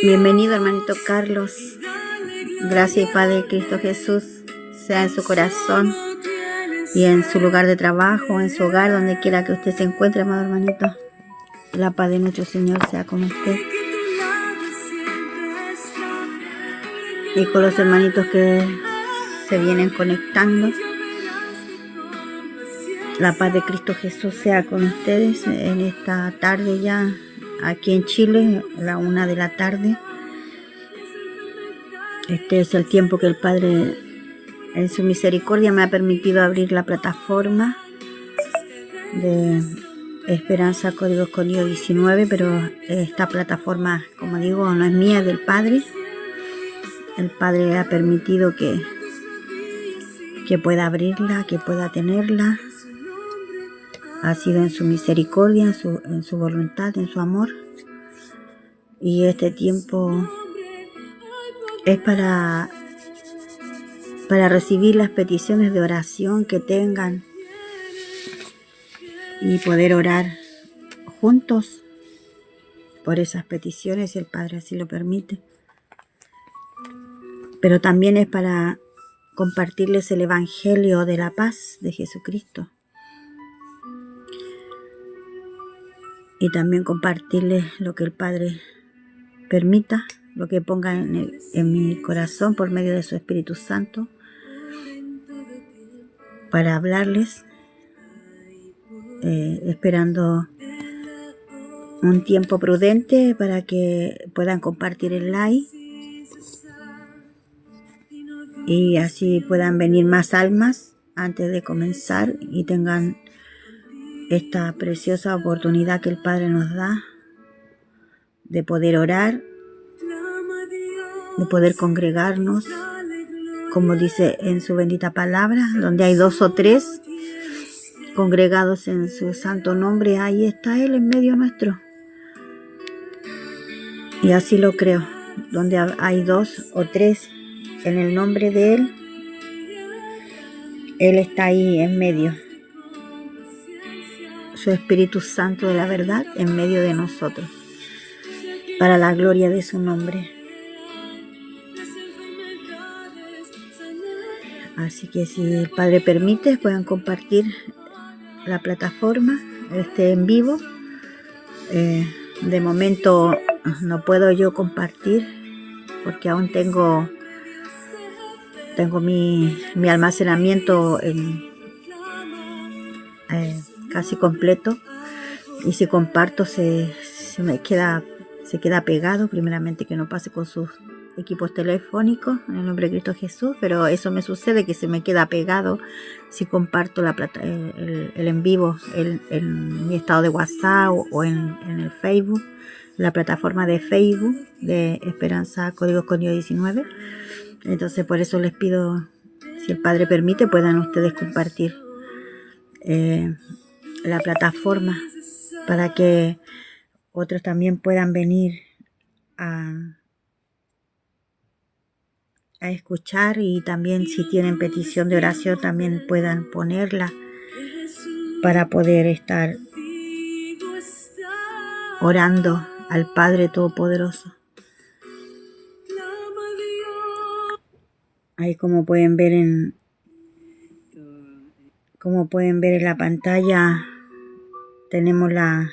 Bienvenido, hermanito Carlos. Gracias y paz de Cristo Jesús sea en su corazón y en su lugar de trabajo, en su hogar, donde quiera que usted se encuentre, amado hermanito. La paz de nuestro Señor sea con usted y con los hermanitos que se vienen conectando. La paz de Cristo Jesús sea con ustedes en esta tarde ya, aquí en Chile, a la 1 de la tarde. Este es el tiempo que el Padre, en su misericordia, me ha permitido abrir la plataforma de Esperanza Códigos Código 19, pero esta plataforma, como digo, no es mía, es del Padre. El Padre ha permitido que pueda abrirla, que pueda tenerla. Ha sido en su misericordia, en su voluntad, en su amor. Y este tiempo es para recibir las peticiones de oración que tengan y poder orar juntos por esas peticiones, si el Padre así lo permite. Pero también es para compartirles el Evangelio de la paz de Jesucristo. Y también compartirles lo que el Padre permita, lo que ponga en mi corazón por medio de su Espíritu Santo, para hablarles, esperando un tiempo prudente para que puedan compartir el live y así puedan venir más almas antes de comenzar y tengan esta preciosa oportunidad que el Padre nos da de poder orar, de poder congregarnos, como dice en su bendita palabra, donde hay 2 o 3 congregados en su santo nombre, ahí está Él en medio nuestro. Y así lo creo, donde hay 2 o 3 en el nombre de Él está ahí en medio. Su Espíritu Santo de la verdad en medio de nosotros, para la gloria de su nombre. Así que si el Padre permite, puedan compartir la plataforma, en vivo. De momento no puedo yo compartir porque aún tengo mi almacenamiento casi completo, y si comparto se queda pegado. Primeramente que no pase con sus equipos telefónicos en el nombre de Cristo Jesús, pero eso me sucede, que se me queda pegado si comparto el en vivo en mi estado de WhatsApp o en el Facebook, la plataforma de Facebook de Esperanza Códigos Código 19. Entonces por eso les pido, si el Padre permite, puedan ustedes compartir la plataforma para que otros también puedan venir a escuchar, y también si tienen petición de oración también puedan ponerla para poder estar orando al Padre Todopoderoso. Ahí como pueden ver en la pantalla, tenemos la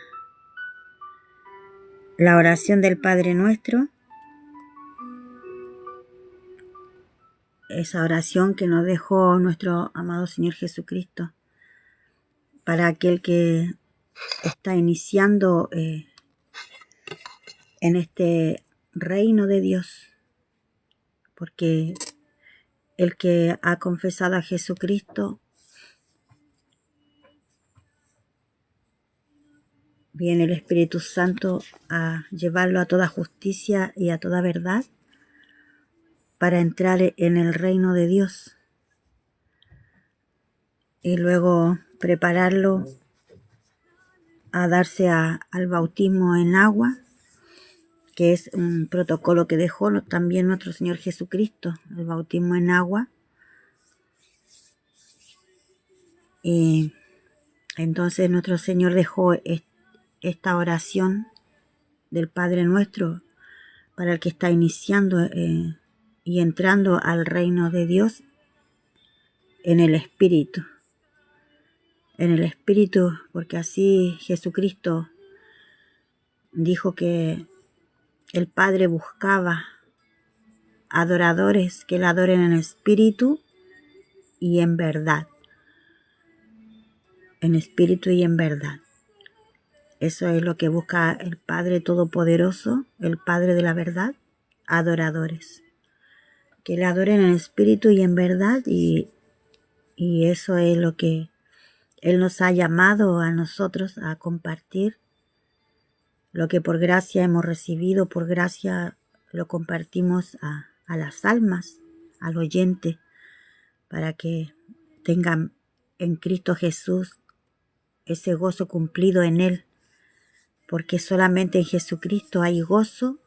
oración del Padre Nuestro. Esa oración que nos dejó nuestro amado Señor Jesucristo para aquel que está iniciando en este reino de Dios, porque el que ha confesado a Jesucristo, viene el Espíritu Santo a llevarlo a toda justicia y a toda verdad para entrar en el reino de Dios y luego prepararlo a darse al bautismo en agua, que es un protocolo que dejó también nuestro Señor Jesucristo, el bautismo en agua. Y entonces nuestro Señor dejó esta oración del Padre Nuestro para el que está iniciando y entrando al reino de Dios en el Espíritu. En el Espíritu, porque así Jesucristo dijo que el Padre buscaba adoradores que le adoren en espíritu y en verdad. En espíritu y en verdad. Eso es lo que busca el Padre Todopoderoso, el Padre de la verdad, adoradores. Que le adoren en espíritu y en verdad, y eso es lo que Él nos ha llamado a nosotros a compartir. Lo que por gracia hemos recibido, por gracia lo compartimos a las almas, al oyente, para que tengan en Cristo Jesús ese gozo cumplido en Él, porque solamente en Jesucristo hay gozo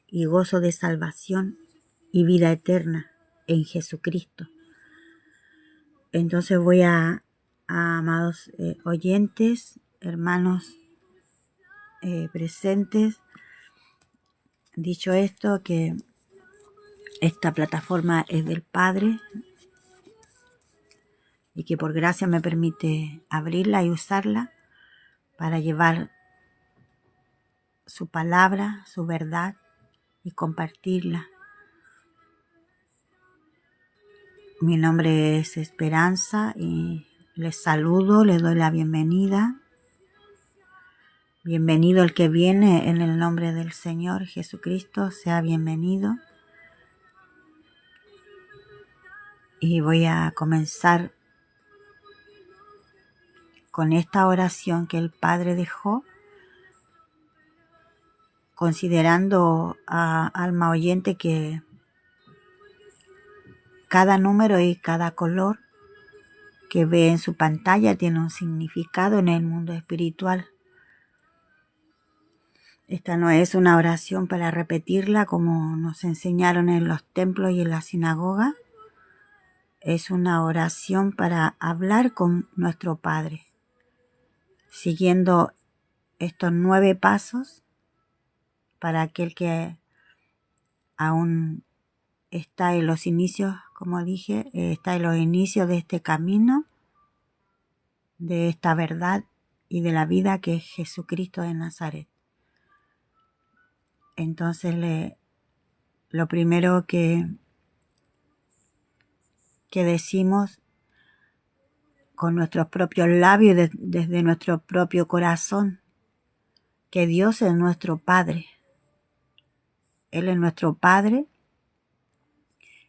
y gozo de salvación y vida eterna en Jesucristo. Entonces voy a amados oyentes, hermanos presentes, dicho esto, que esta plataforma es del Padre y que por gracia me permite abrirla y usarla para llevar su palabra, su verdad y compartirla. Mi nombre es Esperanza y les saludo, les doy la bienvenida. Bienvenido el que viene en el nombre del Señor Jesucristo, sea bienvenido. Y voy a comenzar con esta oración que el Padre dejó, considerando a alma oyente que cada número y cada color que ve en su pantalla tiene un significado en el mundo espiritual. Esta no es una oración para repetirla como nos enseñaron en los templos y en la sinagoga. Es una oración para hablar con nuestro Padre, siguiendo estos 9 pasos para aquel que aún está en los inicios, como dije, está en los inicios de este camino, de esta verdad y de la vida que es Jesucristo de Nazaret. Entonces lo primero que decimos con nuestros propios labios, desde nuestro propio corazón, que Dios es nuestro Padre. Él es nuestro Padre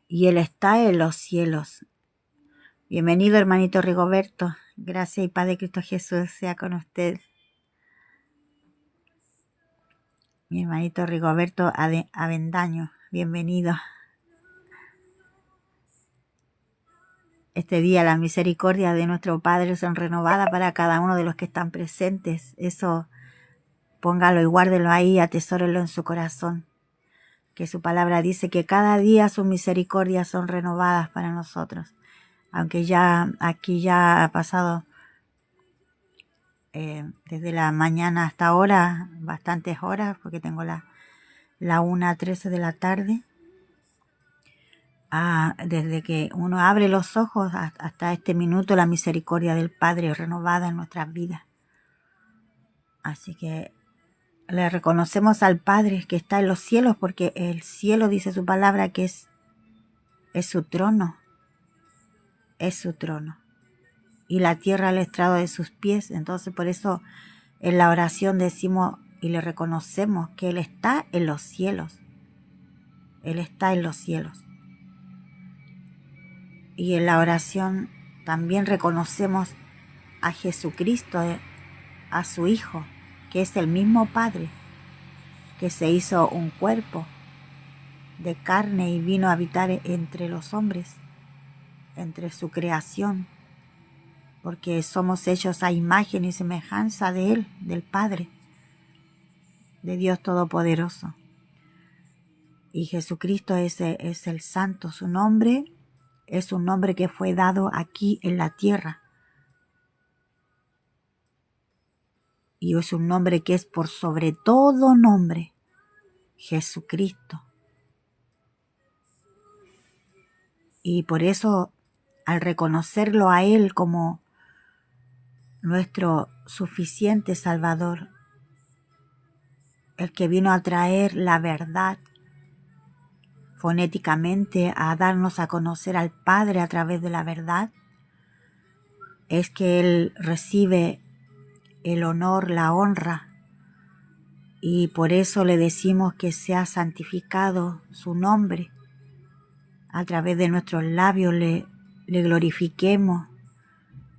y Él está en los cielos. Bienvenido, hermanito Rigoberto. Gracias y paz de Cristo Jesús sea con usted. Mi hermanito Rigoberto Avendaño, bienvenido. Este día la misericordia de nuestro Padre son renovadas para cada uno de los que están presentes. Eso póngalo y guárdelo ahí, atesórelo en su corazón. Que su palabra dice que cada día sus misericordias son renovadas para nosotros. Aunque ya aquí ya ha pasado desde la mañana hasta ahora, bastantes horas, porque tengo la 1:13 de la tarde. Desde que uno abre los ojos hasta este minuto, la misericordia del Padre es renovada en nuestras vidas. Así que le reconocemos al Padre que está en los cielos, porque el cielo, dice su palabra, que es su trono. Es su trono. Y la tierra el estrado de sus pies. Entonces por eso en la oración decimos y le reconocemos que Él está en los cielos. Él está en los cielos. Y en la oración también reconocemos a Jesucristo, a su Hijo, que es el mismo Padre, que se hizo un cuerpo de carne y vino a habitar entre los hombres, entre su creación, porque somos hechos a imagen y semejanza de Él, del Padre, de Dios Todopoderoso. Y Jesucristo es el Santo, su nombre es un nombre que fue dado aquí en la tierra. Y es un nombre que es por sobre todo nombre. Jesucristo. Y por eso, al reconocerlo a Él como nuestro suficiente Salvador, el que vino a traer la verdad, fonéticamente a darnos a conocer al Padre a través de la verdad, es que Él recibe el honor, la honra, y por eso le decimos que sea santificado su nombre. A través de nuestros labios le glorifiquemos,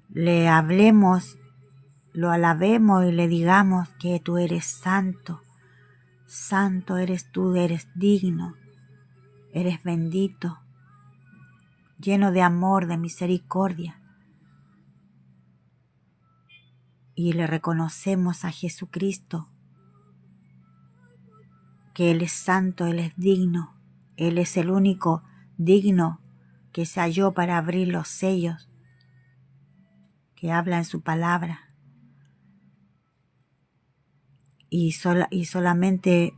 le hablemos, lo alabemos y le digamos que tú eres santo, santo eres tú, eres digno, eres bendito, lleno de amor, de misericordia. Y le reconocemos a Jesucristo que Él es santo, Él es digno, Él es el único digno que se halló para abrir los sellos que habla en su palabra. Y solamente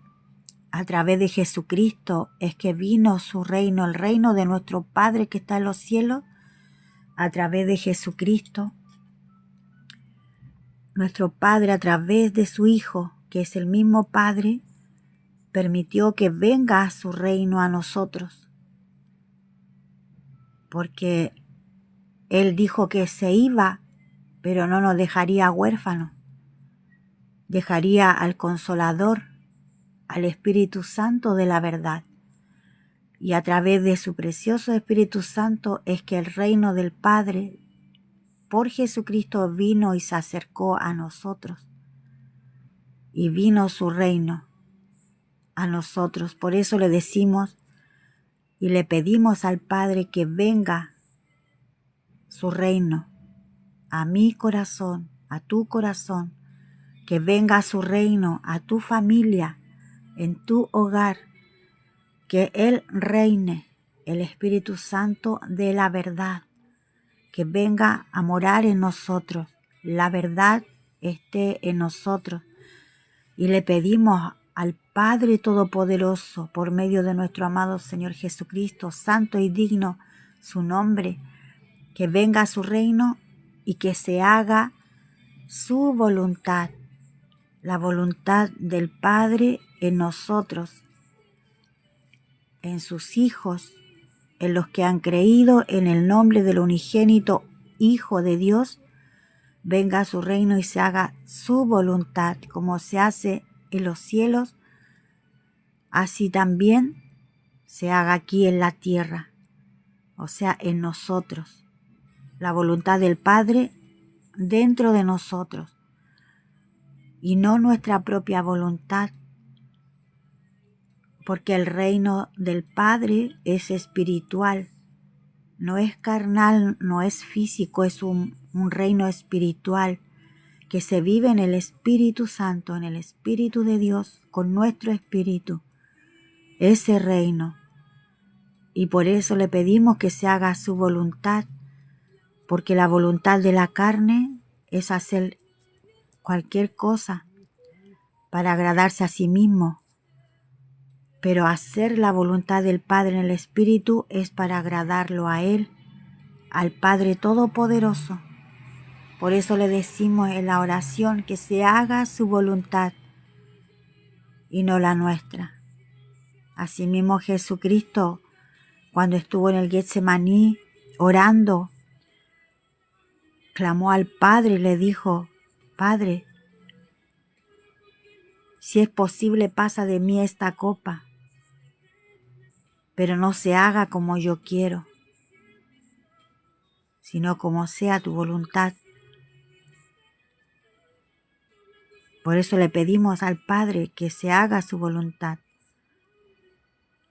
a través de Jesucristo es que vino su reino, el reino de nuestro Padre que está en los cielos. A través de Jesucristo, nuestro Padre, a través de su Hijo, que es el mismo Padre, permitió que venga a su reino a nosotros. Porque Él dijo que se iba, pero no nos dejaría huérfanos. Dejaría al Consolador, al Espíritu Santo de la verdad. Y a través de su precioso Espíritu Santo es que el reino del Padre por Jesucristo vino y se acercó a nosotros. Y vino su reino a nosotros. Por eso le decimos y le pedimos al Padre que venga su reino a mi corazón, a tu corazón, que venga su reino a tu familia, en tu hogar, que Él reine, el Espíritu Santo de la verdad, que venga a morar en nosotros, la verdad esté en nosotros. Y le pedimos al Padre Todopoderoso, por medio de nuestro amado Señor Jesucristo, santo y digno su nombre, que venga a su reino y que se haga su voluntad, la voluntad del Padre en nosotros, en sus hijos, en los que han creído en el nombre del unigénito Hijo de Dios. Venga a su reino y se haga su voluntad, como se hace en los cielos, así también se haga aquí en la tierra, o sea, en nosotros. La voluntad del Padre dentro de nosotros y no nuestra propia voluntad, porque el reino del Padre es espiritual, no es carnal, no es físico, es un reino espiritual que se vive en el Espíritu Santo, en el Espíritu de Dios, con nuestro espíritu, ese reino. Y por eso le pedimos que se haga su voluntad, porque la voluntad de la carne es hacer cualquier cosa para agradarse a sí mismo, pero hacer la voluntad del Padre en el Espíritu es para agradarlo a Él, al Padre Todopoderoso. Por eso le decimos en la oración que se haga su voluntad y no la nuestra. Asimismo Jesucristo, cuando estuvo en el Getsemaní orando, clamó al Padre y le dijo: Padre, si es posible, pasa de mí esta copa, pero no se haga como yo quiero, sino como sea tu voluntad. Por eso le pedimos al Padre que se haga su voluntad.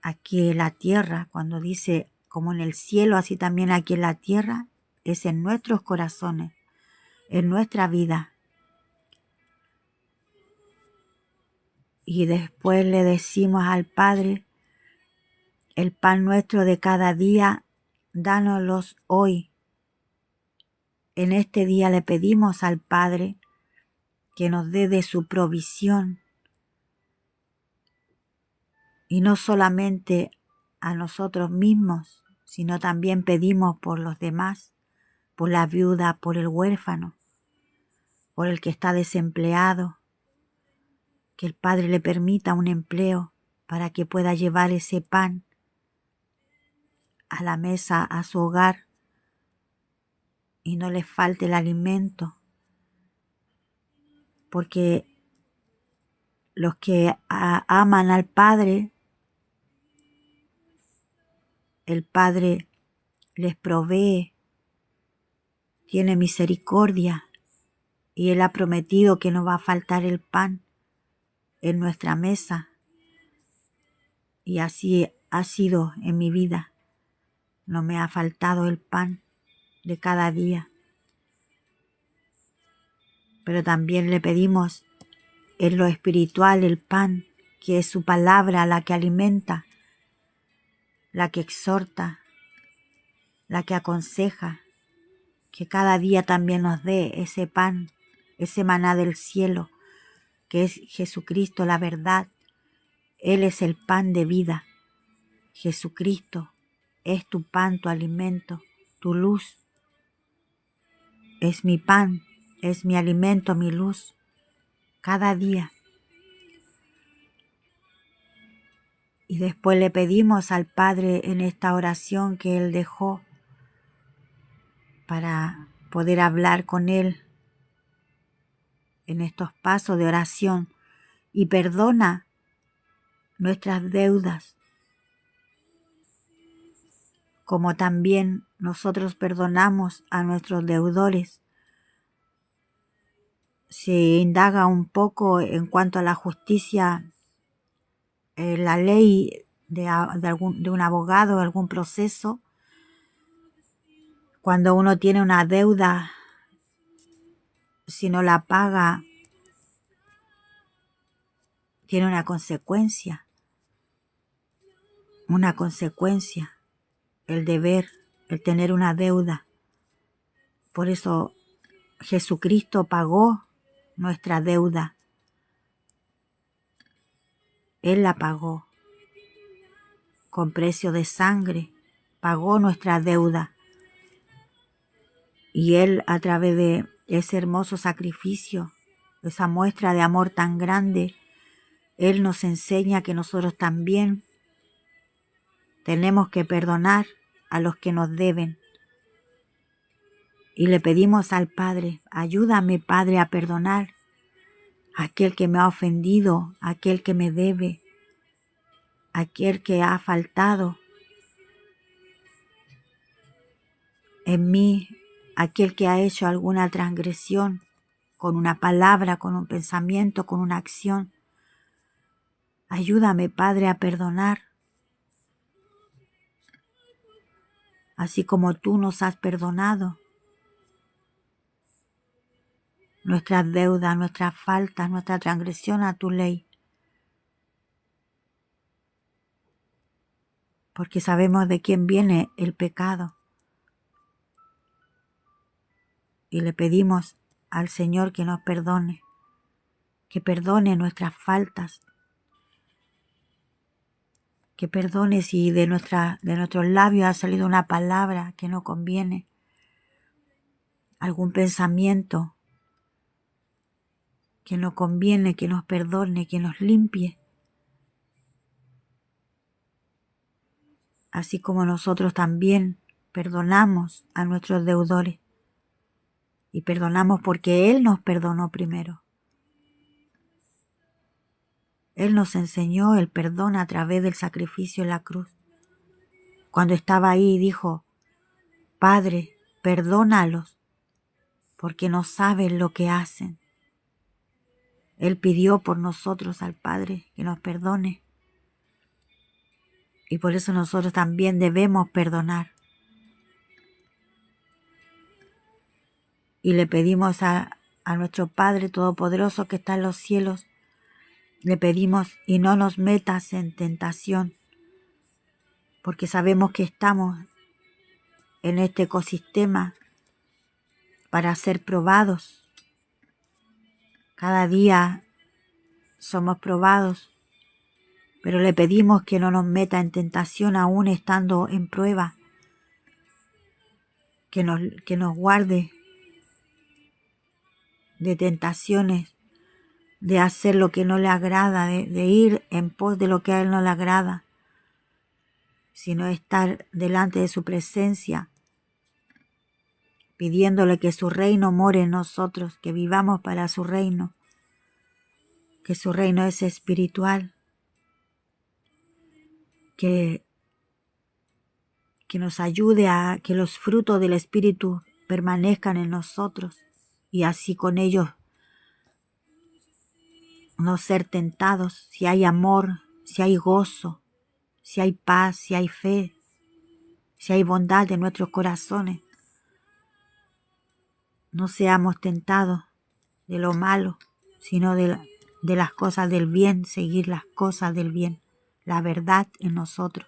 Aquí en la tierra, cuando dice como en el cielo, así también aquí en la tierra, es en nuestros corazones, en nuestra vida. Y después le decimos al Padre: el pan nuestro de cada día, dánoslos hoy. En este día le pedimos al Padre que nos dé de su provisión, Y no solamente a nosotros mismos, sino también pedimos por los demás, por la viuda, por el huérfano, por el que está desempleado, que el Padre le permita un empleo para que pueda llevar ese pan a la mesa, a su hogar, y no le falte el alimento, porque los que aman al Padre, el Padre les provee, tiene misericordia, y Él ha prometido que no va a faltar el pan en nuestra mesa. Y así ha sido en mi vida. No me ha faltado el pan de cada día. Pero también le pedimos en lo espiritual el pan, que es su palabra, la que alimenta, la que exhorta, la que aconseja, que cada día también nos dé ese pan, ese maná del cielo, que es Jesucristo, la verdad. Él es el pan de vida. Jesucristo es tu pan, tu alimento, tu luz. Es mi pan, es mi alimento, mi luz, cada día. Y después le pedimos al Padre en esta oración que Él dejó para poder hablar con Él en estos pasos de oración, y perdona nuestras deudas, como también nosotros perdonamos a nuestros deudores. Se indaga un poco en cuanto a la justicia, la ley de un abogado, algún proceso. Cuando uno tiene una deuda, si no la paga, tiene una consecuencia, el deber, el tener una deuda. Por eso Jesucristo pagó nuestra deuda. Él la pagó con precio de sangre, pagó nuestra deuda. Y Él, a través de ese hermoso sacrificio, esa muestra de amor tan grande, Él nos enseña que nosotros también tenemos que perdonar a los que nos deben. Y le pedimos al Padre, ayúdame, Padre, a perdonar a aquel que me ha ofendido, a aquel que me debe, a aquel que ha faltado en mí, aquel que ha hecho alguna transgresión con una palabra, con un pensamiento, con una acción. Ayúdame, Padre, a perdonar, así como tú nos has perdonado nuestras deudas, nuestras faltas, nuestra transgresión a tu ley. Porque sabemos de quién viene el pecado. Y le pedimos al Señor que nos perdone, que perdone nuestras faltas, que perdone si de nuestros labios ha salido una palabra que no conviene, algún pensamiento que no conviene, que nos perdone, que nos limpie. Así como nosotros también perdonamos a nuestros deudores. Y perdonamos porque Él nos perdonó primero. Él nos enseñó el perdón a través del sacrificio en la cruz. Cuando estaba ahí dijo, Padre, perdónalos, porque no saben lo que hacen. Él pidió por nosotros al Padre que nos perdone. Y por eso nosotros también debemos perdonar. Y le pedimos a nuestro Padre Todopoderoso que está en los cielos, le pedimos, y no nos metas en tentación, porque sabemos que estamos en este ecosistema para ser probados. Cada día somos probados pero le pedimos que no nos meta en tentación aún estando en prueba, que nos guarde de tentaciones, de hacer lo que no le agrada, de ir en pos de lo que a Él no le agrada, sino estar delante de su presencia, pidiéndole que su reino more en nosotros, que vivamos para su reino, que su reino es espiritual, que nos ayude a que los frutos del Espíritu permanezcan en nosotros y así con ellos no ser tentados. Si hay amor, si hay gozo, si hay paz, si hay fe, si hay bondad en nuestros corazones, no seamos tentados de lo malo, sino de las cosas del bien, seguir las cosas del bien, la verdad en nosotros.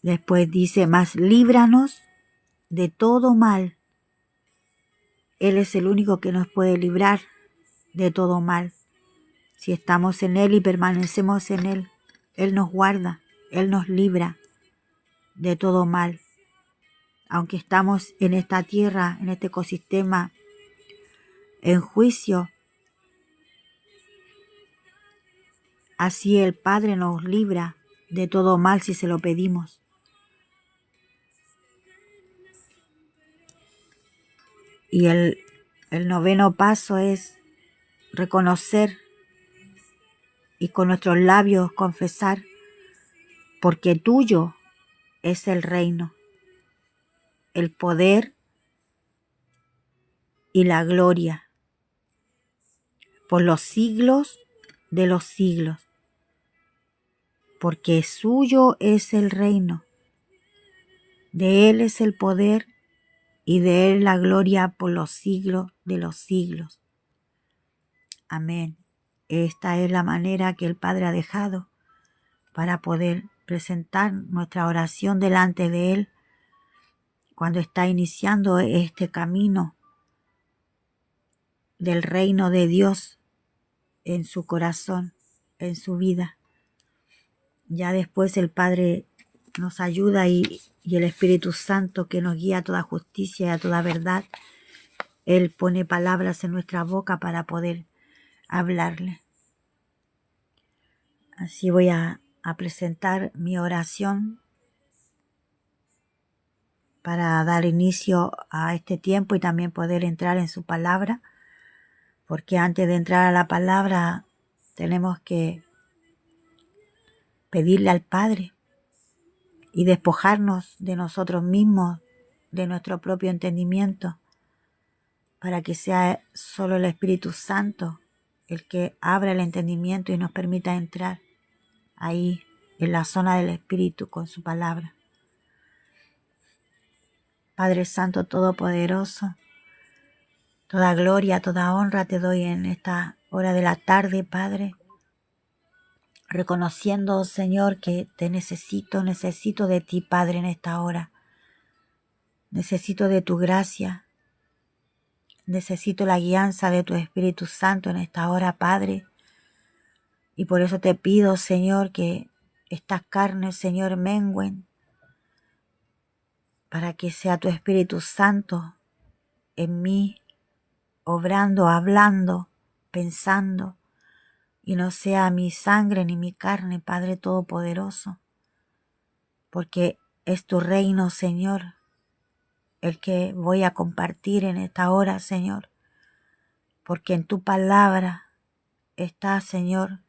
Después dice, mas líbranos de todo mal. Él es el único que nos puede librar de todo mal. Si estamos en Él y permanecemos en Él, Él nos guarda, Él nos libra de todo mal. Aunque estamos en esta tierra, en este ecosistema, en juicio, así el Padre nos libra de todo mal si se lo pedimos. Y el noveno paso es reconocer y con nuestros labios confesar, porque tuyo es el reino, el poder y la gloria, por los siglos de los siglos, porque suyo es el reino, de Él es el poder y de Él la gloria por los siglos de los siglos. Amén. Esta es la manera que el Padre ha dejado para poder presentar nuestra oración delante de Él cuando está iniciando este camino del reino de Dios en su corazón, en su vida. Ya después el Padre nos ayuda y el Espíritu Santo que nos guía a toda justicia y a toda verdad, Él pone palabras en nuestra boca para poder hablarle. Así voy a presentar mi oración para dar inicio a este tiempo y también poder entrar en su palabra, porque antes de entrar a la palabra tenemos que pedirle al Padre y despojarnos de nosotros mismos, de nuestro propio entendimiento, para que sea solo el Espíritu Santo el que abra el entendimiento y nos permita entrar ahí en la zona del Espíritu con su palabra. Padre Santo Todopoderoso, toda gloria, toda honra te doy en esta hora de la tarde, Padre, reconociendo, Señor, que te necesito de ti, Padre, en esta hora. Necesito de tu gracia, necesito la guianza de tu Espíritu Santo en esta hora, Padre, y por eso te pido, Señor, que estas carnes, Señor, mengüen, para que sea tu Espíritu Santo en mí, obrando, hablando, pensando, y no sea mi sangre ni mi carne, Padre Todopoderoso, porque es tu reino, Señor, el que voy a compartir en esta hora, Señor, porque en tu palabra está, Señor,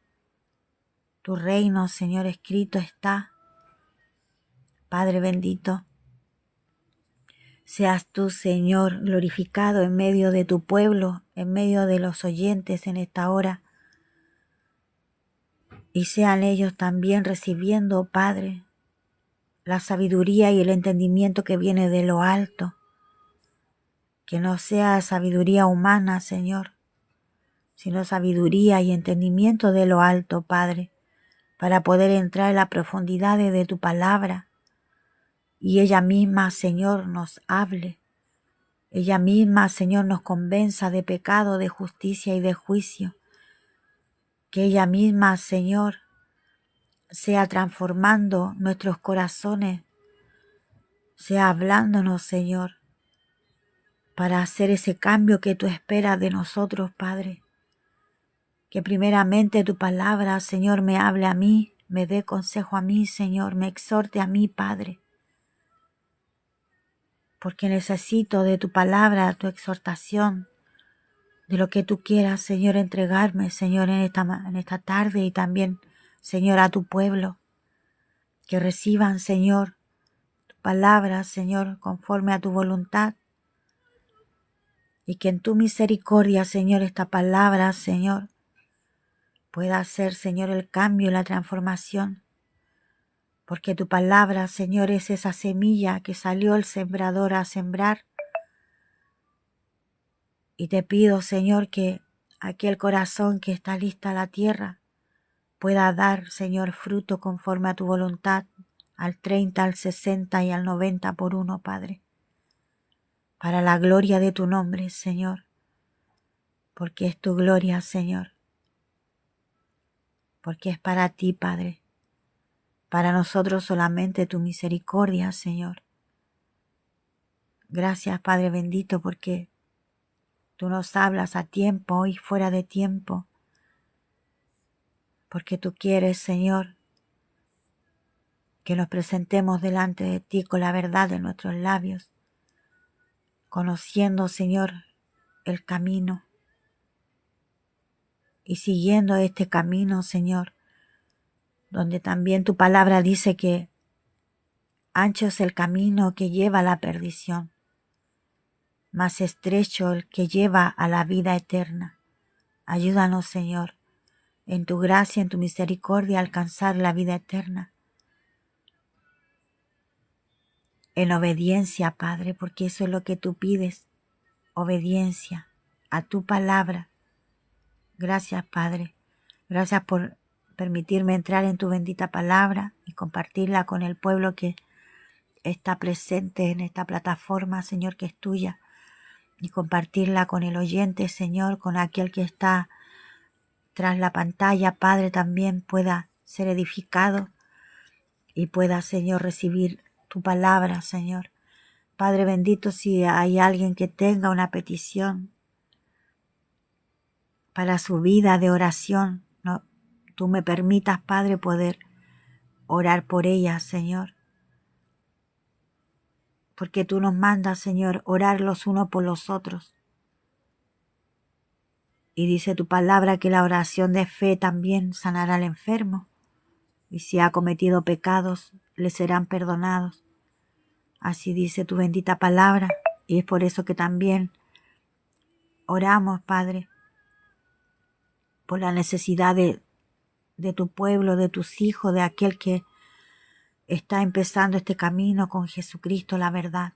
tu reino, Señor, escrito está. Padre bendito, seas tú, Señor, glorificado en medio de tu pueblo, en medio de los oyentes en esta hora, y sean ellos también recibiendo, Padre, la sabiduría y el entendimiento que viene de lo alto, que no sea sabiduría humana, Señor, sino sabiduría y entendimiento de lo alto, Padre, para poder entrar en las profundidades de tu palabra, y ella misma, Señor, nos hable. Ella misma, Señor, nos convenza de pecado, de justicia y de juicio. que ella misma, Señor, sea transformando nuestros corazones, sea hablándonos, Señor, para hacer ese cambio que tú esperas de nosotros, Padre. Que primeramente tu palabra, Señor, me hable a mí, me dé consejo a mí, Señor, me exhorte a mí, Padre. Porque necesito de tu palabra, tu exhortación, de lo que tú quieras, Señor, entregarme, Señor, en esta tarde y también, Señor, a tu pueblo. Que reciban, Señor, tu palabra, Señor, conforme a tu voluntad. Y que en tu misericordia, Señor, esta palabra, Señor, pueda hacer, Señor, el cambio y la transformación. Porque tu palabra, Señor, es esa semilla que salió el sembrador a sembrar. Y te pido, Señor, que aquel corazón que está lista a la tierra pueda dar, Señor, fruto conforme a tu voluntad, al 30, al 60 y al 90 por uno, Padre. Para la gloria de tu nombre, Señor. Porque es tu gloria, Señor. Porque es para ti, Padre. Para nosotros solamente tu misericordia, Señor. Gracias, Padre bendito, porque tú nos hablas a tiempo y fuera de tiempo. Porque tú quieres, Señor, que nos presentemos delante de ti con la verdad de nuestros labios, conociendo, Señor, el camino y siguiendo este camino, Señor, donde también tu palabra dice que ancho es el camino que lleva a la perdición, más estrecho el que lleva a la vida eterna. Ayúdanos, Señor, en tu gracia, en tu misericordia, a alcanzar la vida eterna. En obediencia, Padre, porque eso es lo que tú pides, obediencia a tu palabra. Gracias, Padre. Gracias por permitirme entrar en tu bendita palabra y compartirla con el pueblo que está presente en esta plataforma, Señor, que es tuya. Y compartirla con el oyente, Señor, con aquel que está tras la pantalla, Padre, también pueda ser edificado y pueda, Señor, recibir tu palabra, Señor. Padre bendito, si hay alguien que tenga una petición para su vida de oración, no, tú me permitas, Padre, poder orar por ella, Señor. Porque tú nos mandas, Señor, orar los unos por los otros. Y dice tu palabra que la oración de fe también sanará al enfermo. Y si ha cometido pecados, le serán perdonados. Así dice tu bendita palabra. Y es por eso que también oramos, Padre, por la necesidad de tu pueblo, de tus hijos, de aquel que está empezando este camino con Jesucristo, la verdad.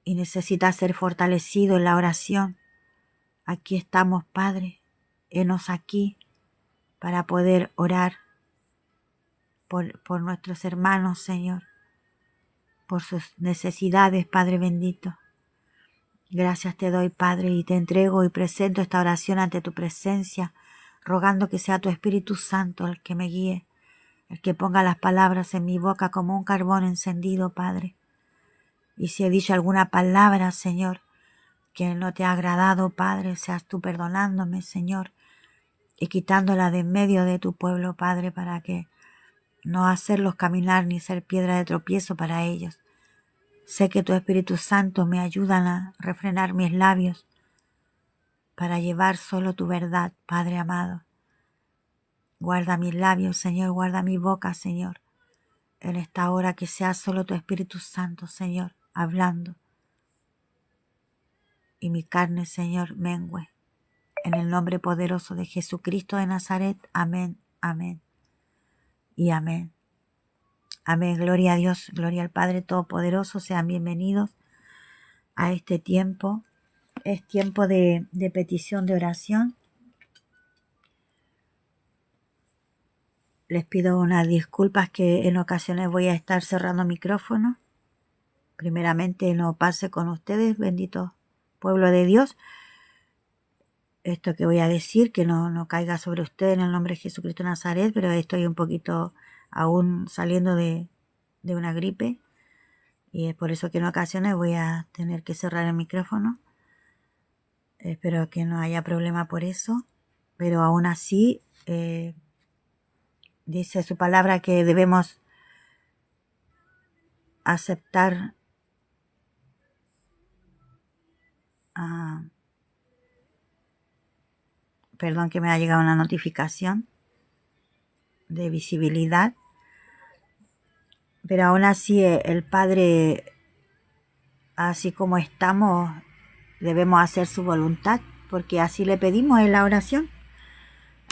Y necesita ser fortalecido en la oración. Aquí estamos, Padre. Henos aquí para poder orar por nuestros hermanos, Señor, por sus necesidades, Padre bendito. Gracias te doy, Padre, y te entrego y presento esta oración ante tu presencia, rogando que sea tu Espíritu Santo el que me guíe, el que ponga las palabras en mi boca como un carbón encendido, Padre. Y si he dicho alguna palabra, Señor, que no te ha agradado, Padre, seas tú perdonándome, Señor, y quitándola de en medio de tu pueblo, Padre, para que no hacerlos caminar ni ser piedra de tropiezo para ellos. Sé que tu Espíritu Santo me ayuda a refrenar mis labios para llevar solo tu verdad, Padre amado. Guarda mis labios, Señor, guarda mi boca, Señor. En esta hora que sea solo tu Espíritu Santo, Señor, hablando. Y mi carne, Señor, mengüe. En el nombre poderoso de Jesucristo de Nazaret. Amén, amén y amén. Amén, gloria a Dios, gloria al Padre Todopoderoso. Sean bienvenidos a este tiempo. Es tiempo de petición de oración. Les pido unas disculpas que en ocasiones voy a estar cerrando micrófono. Primeramente no pase con ustedes, bendito pueblo de Dios. esto que voy a decir, que no caiga sobre usted en el nombre de Jesucristo de Nazaret, pero estoy un poquito aún saliendo de una gripe y es por eso que en ocasiones voy a tener que cerrar el micrófono. Espero que no haya problema por eso, pero aún así dice su palabra que debemos aceptar perdón, que me ha llegado una notificación de visibilidad, pero aún así el Padre, así como estamos, debemos hacer su voluntad, porque así le pedimos en la oración.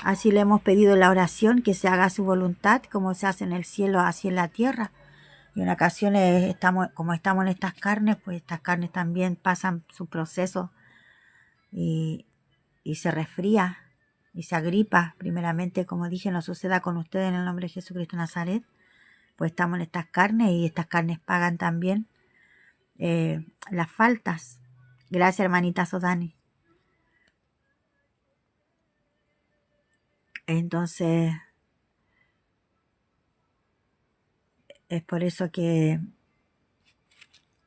Así le hemos pedido en la oración que se haga su voluntad, como se hace en el cielo, así en la tierra. Y en ocasiones, como estamos en estas carnes, pues estas carnes también pasan su proceso y se resfría y se agripa. Primeramente, como dije, no suceda con ustedes en el nombre de Jesucristo de Nazaret. Pues estamos en estas carnes y estas carnes pagan también las faltas. Gracias, hermanita Sodani. Entonces, es por eso que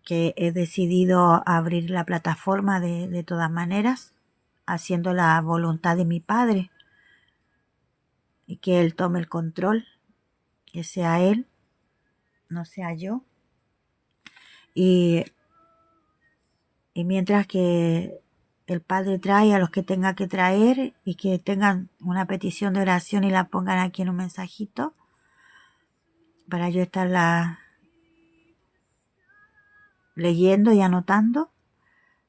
he decidido abrir la plataforma de todas maneras, haciendo la voluntad de mi Padre y que Él tome el control, que sea Él, no sea yo. Y mientras que el Padre trae a los que tenga que traer y que tengan una petición de oración y la pongan aquí en un mensajito para yo estarla leyendo y anotando,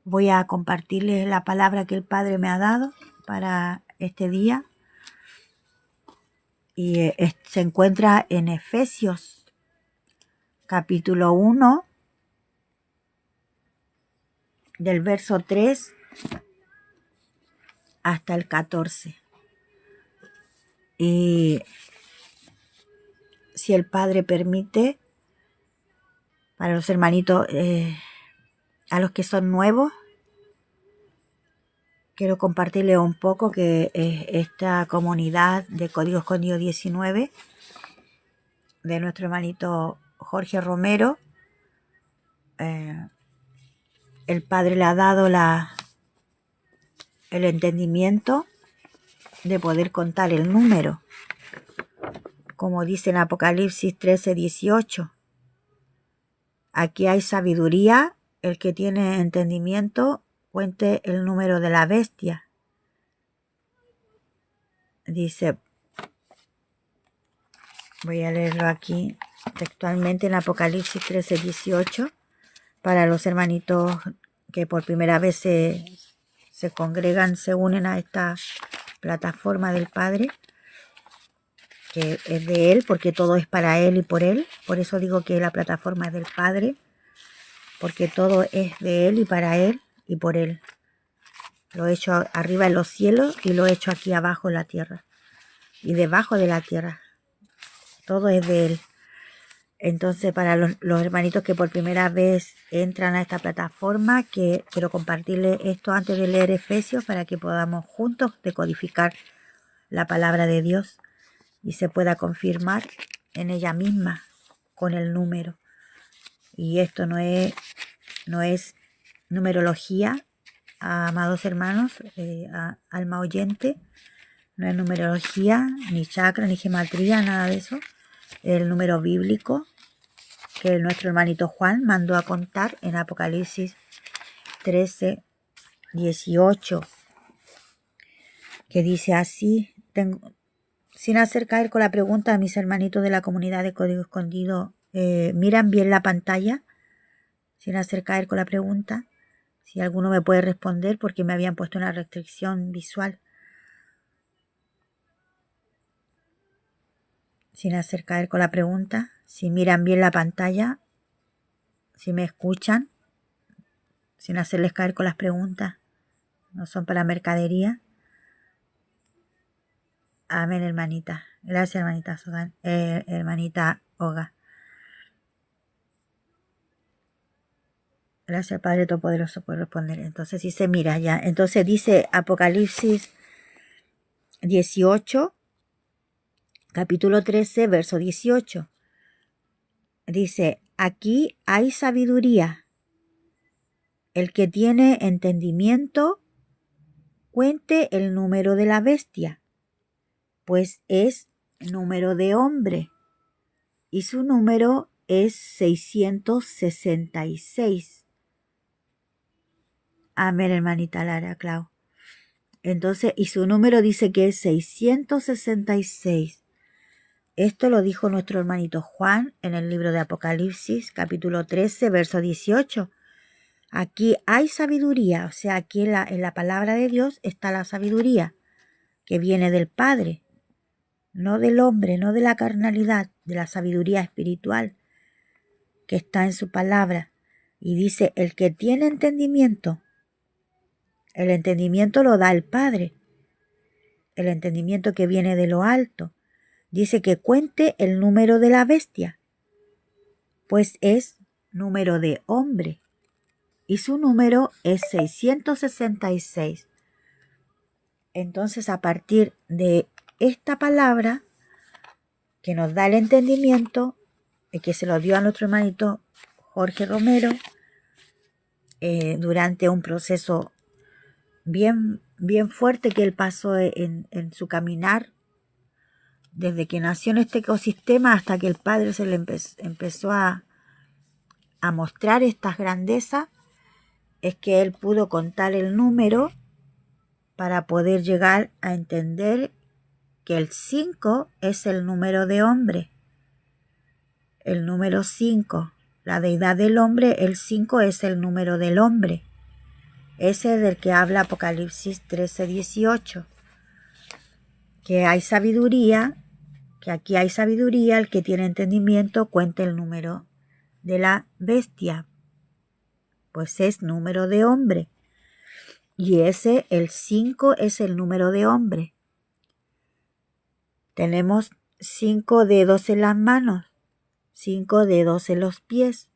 voy a compartirles la palabra que el Padre me ha dado para este día y se encuentra en Efesios capítulo 1 del verso 3 hasta el 14. Y si el Padre permite, para los hermanitos, a los que son nuevos, quiero compartirles un poco que esta comunidad de Código Escondido 19 de nuestro hermanito Jorge Romero, el Padre le ha dado el entendimiento de poder contar el número, como dice en Apocalipsis 13:18. Aquí hay sabiduría, el que tiene entendimiento cuente el número de la bestia. Dice, voy a leerlo aquí textualmente en Apocalipsis 13:18, para los hermanitos que por primera vez se congregan, se unen a esta plataforma del Padre, que es de Él, porque todo es para Él y por Él. Por eso digo que la plataforma es del Padre, porque todo es de Él y para Él y por Él. Lo he hecho arriba en los cielos y lo he hecho aquí abajo en la tierra y debajo de la tierra. Todo es de Él. Entonces, para los hermanitos que por primera vez entran a esta plataforma, que quiero compartirles esto antes de leer Efesios para que podamos juntos decodificar la palabra de Dios y se pueda confirmar en ella misma con el número. Y esto no es numerología, amados hermanos, alma oyente, no es numerología, ni chakra, ni gematría, nada de eso. Es el número bíblico que nuestro hermanito Juan mandó a contar en Apocalipsis 13:18, que dice así: sin hacer caer con la pregunta a mis hermanitos de la comunidad de Código Escondido, ¿miran bien la pantalla? Sin hacer caer con la pregunta, si alguno me puede responder, porque me habían puesto una restricción visual. Sin hacer caer con la pregunta, si miran bien la pantalla, si me escuchan, sin hacerles caer con las preguntas, no son para mercadería. Amén, hermanita. Gracias, hermanita Sogan, hermanita Olga. Gracias al Padre Todopoderoso por responder. Entonces dice, mira ya, entonces dice Apocalipsis 18, capítulo 13, verso 18. Dice, aquí hay sabiduría. El que tiene entendimiento, cuente el número de la bestia, pues es número de hombre, y su número es 666. Amén, hermanita Lara, Clau. Entonces, y su número dice que es 666. Esto lo dijo nuestro hermanito Juan en el libro de Apocalipsis, capítulo 13, verso 18. Aquí hay sabiduría, o sea, aquí en la palabra de Dios está la sabiduría que viene del Padre, no del hombre, no de la carnalidad, de la sabiduría espiritual que está en su palabra. Y dice, el que tiene entendimiento, el entendimiento lo da el Padre, el entendimiento que viene de lo alto. Dice que cuente el número de la bestia, pues es número de hombre, y su número es 666. Entonces, a partir de esta palabra que nos da el entendimiento, y que se lo dio a nuestro hermanito Jorge Romero, durante un proceso bien fuerte que él pasó en su caminar, desde que nació en este ecosistema hasta que el Padre se le empezó a mostrar estas grandezas, es que él pudo contar el número para poder llegar a entender que el 5 es el número de hombre. El número 5, la deidad del hombre, el 5 es el número del hombre. Ese es del que habla Apocalipsis 13, 18. Que hay sabiduría, que aquí hay sabiduría, el que tiene entendimiento cuenta el número de la bestia, pues es número de hombre. Y ese, el 5, es el número de hombre. Tenemos 5 dedos en las manos, 5 dedos en los pies,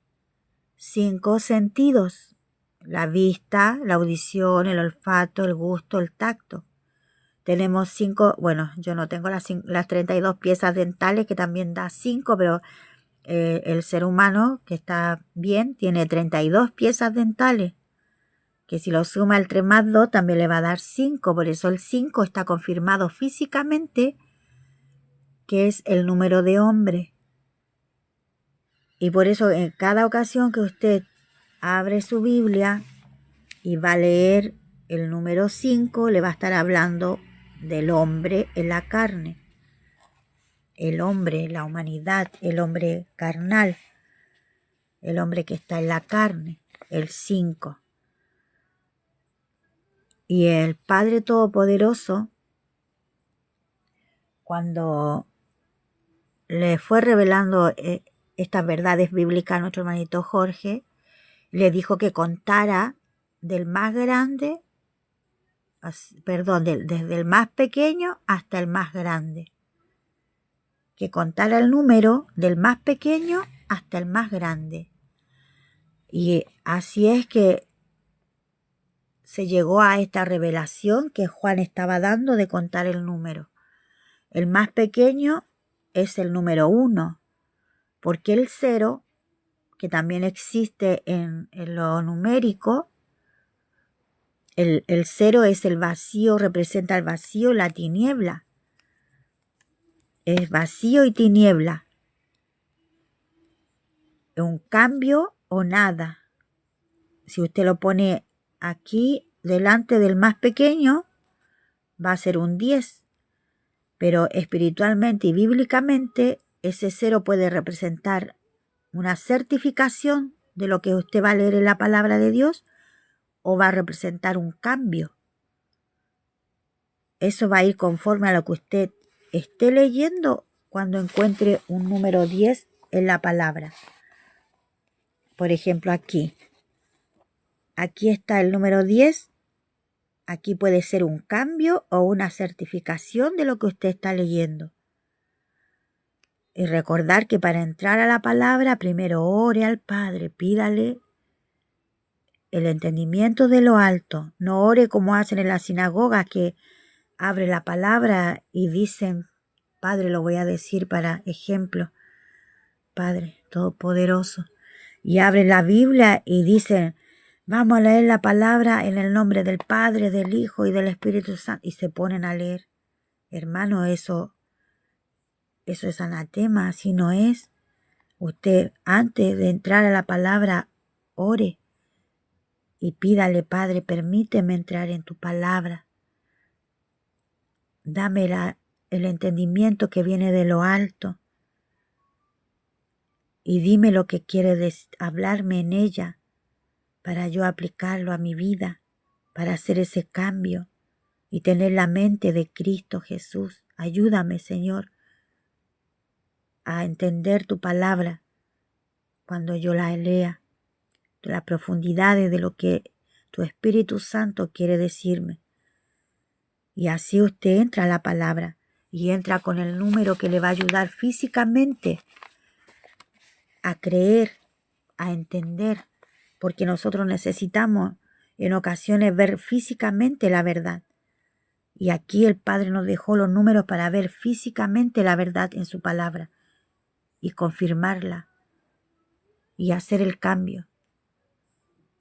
5 sentidos: la vista, la audición, el olfato, el gusto, el tacto. Tenemos 5, bueno, yo no tengo las 32 piezas dentales, que también da 5, pero el ser humano que está bien tiene 32 piezas dentales, que si lo suma el 3 más 2 también le va a dar 5, por eso el 5 está confirmado físicamente que es el número de hombre. Y por eso en cada ocasión que usted abre su Biblia y va a leer el número 5, le va a estar hablando del hombre en la carne. El hombre, la humanidad, el hombre carnal, el hombre que está en la carne, el 5. Y el Padre Todopoderoso, cuando le fue revelando estas verdades bíblicas a nuestro hermanito Jorge, le dijo que contara del más grande, desde el más pequeño hasta el más grande. Que contara el número del más pequeño hasta el más grande. Y así es que se llegó a esta revelación que Juan estaba dando de contar el número. El más pequeño es el número 1, porque el 0, que también existe en lo numérico, el 0 es el vacío, representa el vacío, la tiniebla. Es vacío y tiniebla. Un cambio o nada. Si usted lo pone aquí delante del más pequeño, va a ser un 10. Pero espiritualmente y bíblicamente, ese 0 puede representar una certificación de lo que usted va a leer en la palabra de Dios, o va a representar un cambio. Eso va a ir conforme a lo que usted esté leyendo cuando encuentre un número 10 en la palabra. Por ejemplo, aquí está el número 10. Aquí puede ser un cambio o una certificación de lo que usted está leyendo. Y recordar que para entrar a la palabra, primero ore al Padre, pídale el entendimiento de lo alto. No ore como hacen en las sinagogas, que abre la palabra y dicen, Padre, lo voy a decir para ejemplo, Padre Todopoderoso, y abren la Biblia y dicen, vamos a leer la palabra en el nombre del Padre, del Hijo y del Espíritu Santo, y se ponen a leer. Hermano, eso es anatema, así no es. Usted, antes de entrar a la palabra, ore y pídale, Padre, permíteme entrar en tu palabra. Dame el entendimiento que viene de lo alto y dime lo que quiere hablarme en ella para yo aplicarlo a mi vida, para hacer ese cambio y tener la mente de Cristo Jesús. Ayúdame, Señor, a entender tu palabra cuando yo la lea, de las profundidades de lo que tu Espíritu Santo quiere decirme. Y así usted entra a la palabra y entra con el número que le va a ayudar físicamente a creer, a entender, porque nosotros necesitamos en ocasiones ver físicamente la verdad. Y aquí el Padre nos dejó los números para ver físicamente la verdad en su palabra y confirmarla y hacer el cambio.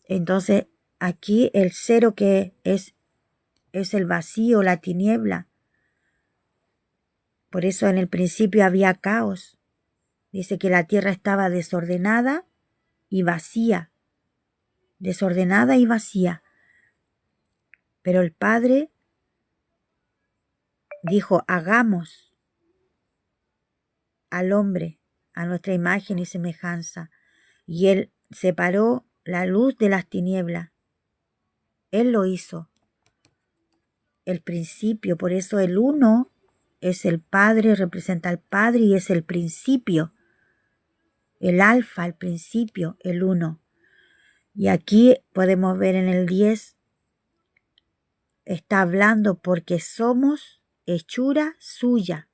Entonces aquí el 0 que es el vacío, la tiniebla. Por eso en el principio había caos. Dice que la tierra estaba desordenada y vacía. Desordenada y vacía. Pero el Padre dijo, hagamos al hombre a nuestra imagen y semejanza. Y Él separó la luz de las tinieblas. Él lo hizo. El principio, por eso el uno es el Padre, representa al Padre y es el principio. El alfa, el principio, el uno. Y aquí podemos ver en el 10, está hablando porque somos hechura suya.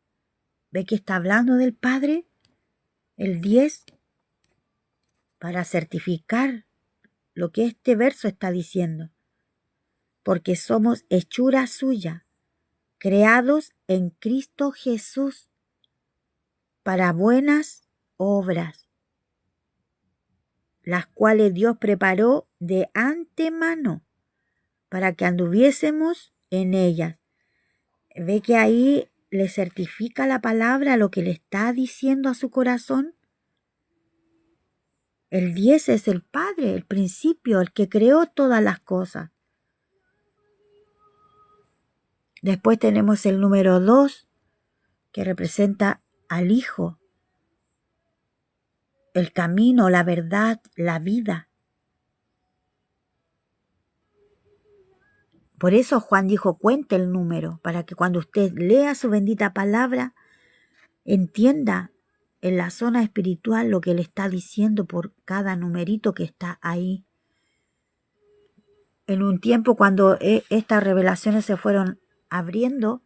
¿Ve que está hablando del Padre? El 10, para certificar lo que este verso está diciendo. Porque somos hechura suya, creados en Cristo Jesús para buenas obras, las cuales Dios preparó de antemano para que anduviésemos en ellas. Ve que ahí le certifica la palabra lo que le está diciendo a su corazón. El 10 es el Padre, el principio, el que creó todas las cosas. Después tenemos el número 2, que representa al Hijo, el camino, la verdad, la vida. Por eso Juan dijo, cuente el número, para que cuando usted lea su bendita palabra, entienda en la zona espiritual lo que le está diciendo por cada numerito que está ahí. En un tiempo cuando estas revelaciones se fueron abriendo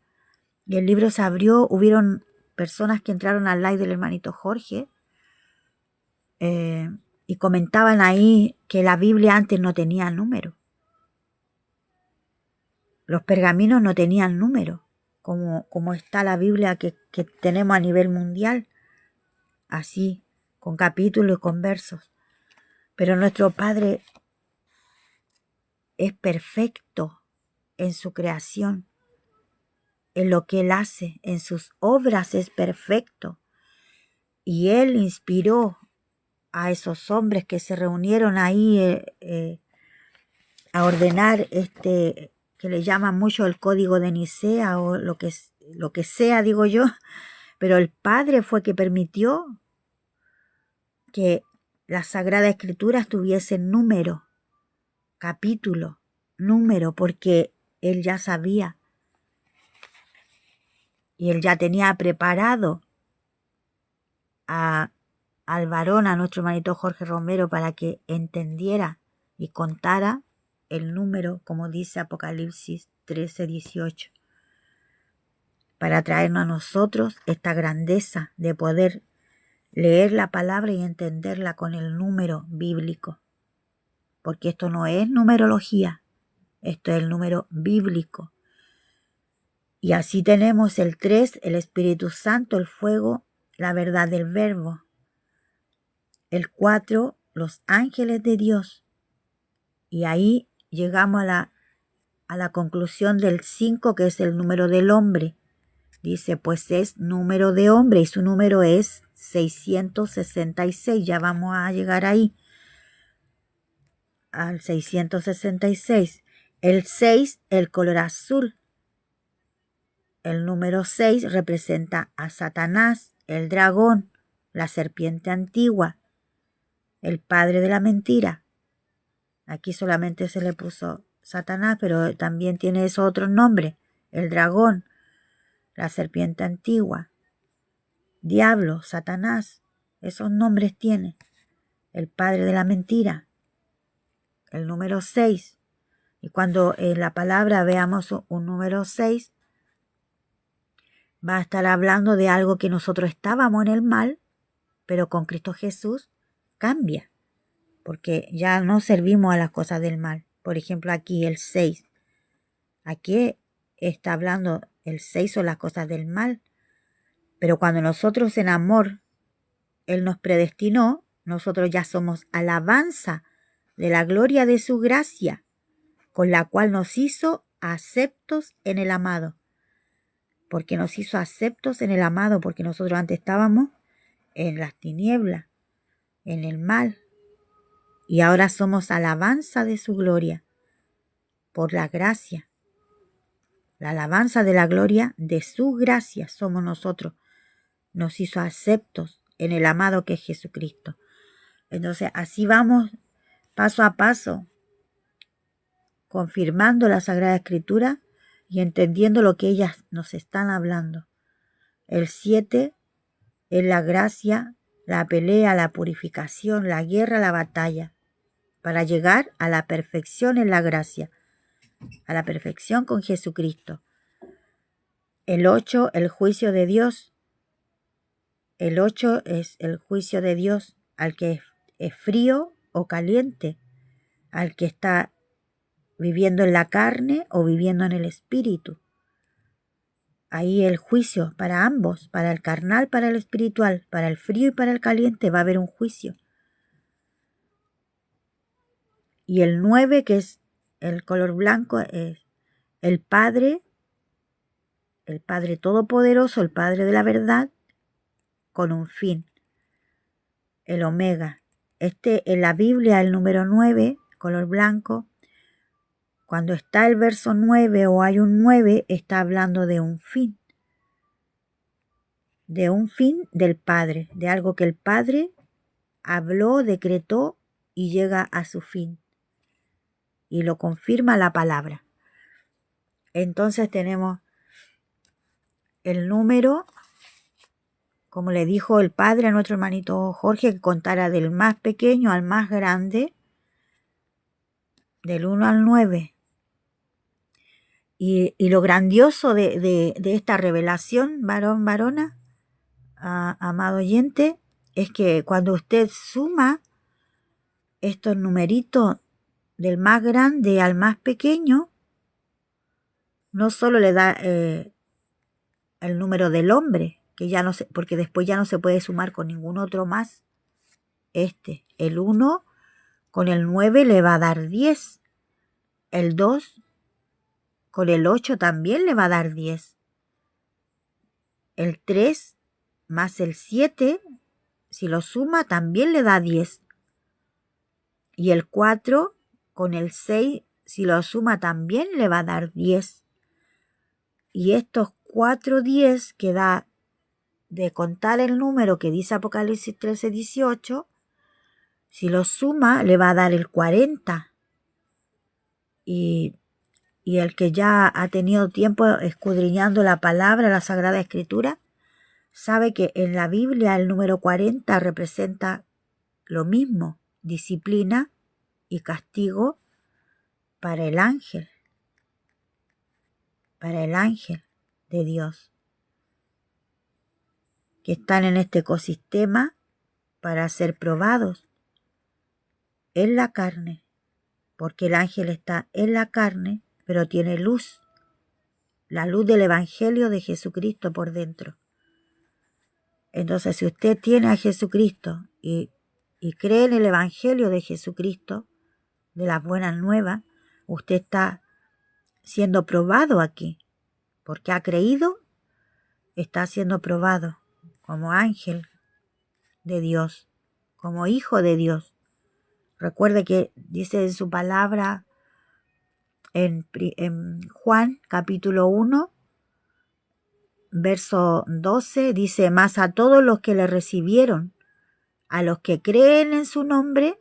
y el libro se abrió, hubieron personas que entraron al live del hermanito Jorge y comentaban ahí que la Biblia antes no tenía número. Los pergaminos no tenían número, como está la Biblia que tenemos a nivel mundial, así, con capítulos y con versos. Pero nuestro Padre es perfecto en su creación, en lo que Él hace, en sus obras es perfecto. Y Él inspiró a esos hombres que se reunieron ahí a ordenar que le llaman mucho el código de Nicea o lo que sea, digo yo, pero el Padre fue que permitió que las Sagradas Escrituras tuviesen número, capítulo, número, porque Él ya sabía y Él ya tenía preparado al varón, a nuestro hermanito Jorge Romero, para que entendiera y contara el número, como dice Apocalipsis 13:18, para traernos a nosotros esta grandeza de poder leer la palabra y entenderla con el número bíblico. porque esto no es numerología, esto es el número bíblico. Y así tenemos el 3, el Espíritu Santo, el fuego, la verdad del verbo. El 4, los ángeles de Dios. Y ahí llegamos a la conclusión del 5, que es el número del hombre. Dice, pues es número de hombre y su número es 666. Ya vamos a llegar ahí, al 666. El 6, el color azul. El número 6 representa a Satanás, el dragón, la serpiente antigua, el padre de la mentira. Aquí solamente se le puso Satanás, pero también tiene esos otros nombres. El dragón, la serpiente antigua, diablo, Satanás. Esos nombres tiene. El padre de la mentira. El número 6. Y cuando en la palabra veamos un número 6, va a estar hablando de algo que nosotros estábamos en el mal, pero con Cristo Jesús cambia, porque ya no servimos a las cosas del mal. Por ejemplo, aquí el 6. Aquí está hablando, el 6 son las cosas del mal, pero cuando nosotros en amor, Él nos predestinó, nosotros ya somos alabanza de la gloria de su gracia, con la cual nos hizo aceptos en el amado. Porque nos hizo aceptos en el amado, porque nosotros antes estábamos en las tinieblas, en el mal, y ahora somos alabanza de su gloria, por la gracia. La alabanza de la gloria de su gracia somos nosotros. Nos hizo aceptos en el amado que es Jesucristo. Entonces así vamos paso a paso, confirmando la Sagrada Escritura y entendiendo lo que ellas nos están hablando. El 7 es la gracia, la pelea, la purificación, la guerra, la batalla, para llegar a la perfección en la gracia, a la perfección con Jesucristo. El 8, el juicio de Dios. El 8 es el juicio de Dios al que es frío o caliente, al que está viviendo en la carne o viviendo en el espíritu. Ahí el juicio para ambos, para el carnal, para el espiritual, para el frío y para el caliente, va a haber un juicio. Y el 9, que es el color blanco, es el Padre Todopoderoso, el Padre de la verdad, con un fin, el Omega. En la Biblia, el número 9, color blanco, cuando está el verso 9 o hay un 9, está hablando de un fin del Padre, de algo que el Padre habló, decretó y llega a su fin. Y lo confirma la palabra. Entonces tenemos el número, como le dijo el Padre a nuestro hermanito Jorge, que contara del más pequeño al más grande, del 1 al 9. Y lo grandioso de esta revelación, varona, amado oyente, es que cuando usted suma estos numeritos del más grande al más pequeño, no solo le da el número del hombre, que ya no se, porque después ya no se puede sumar con ningún otro más. El 1 con el 9 le va a dar 10. El 2 con el 8 también le va a dar 10. El 3 más el 7, si lo suma, también le da 10. Y el 4 con el 6, si lo suma, también le va a dar 10. Y estos 4 10 que da de contar el número que dice Apocalipsis 13:18, si lo suma, le va a dar el 40. Y el que ya ha tenido tiempo escudriñando la palabra, la Sagrada Escritura, sabe que en la Biblia el número 40 representa lo mismo, disciplina y castigo para el ángel de Dios, que están en este ecosistema para ser probados en la carne, porque el ángel está en la carne, pero tiene luz, la luz del Evangelio de Jesucristo por dentro. Entonces, si usted tiene a Jesucristo y cree en el Evangelio de Jesucristo, de las buenas nuevas, usted está siendo probado aquí, porque ha creído, está siendo probado como ángel de Dios, como hijo de Dios. Recuerde que dice en su palabra en Juan capítulo 1, verso 12, dice: mas a todos los que le recibieron, a los que creen en su nombre,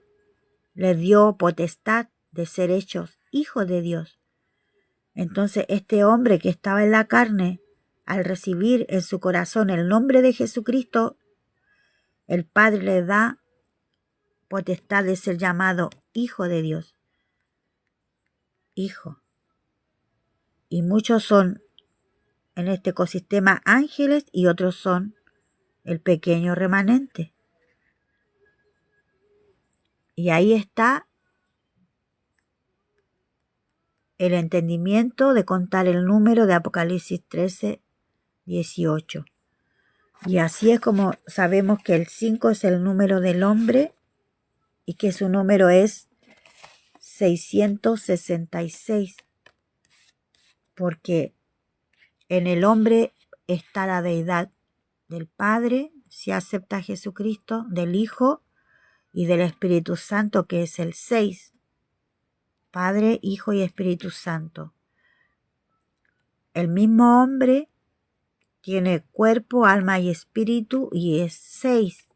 les dio potestad de ser hechos hijos de Dios. Entonces este hombre que estaba en la carne, al recibir en su corazón el nombre de Jesucristo, el Padre le da potestad de ser llamado hijo de Dios. Hijo. Y muchos son en este ecosistema ángeles y otros son el pequeño remanente. Y ahí está el entendimiento de contar el número de Apocalipsis 13, 18. Y así es como sabemos que el 5 es el número del hombre y que su número es 666, porque en el hombre está la deidad del Padre, si acepta a Jesucristo, del Hijo y del Espíritu Santo, que es el 6. Padre, Hijo y Espíritu Santo. El mismo hombre tiene cuerpo, alma y espíritu y es 6.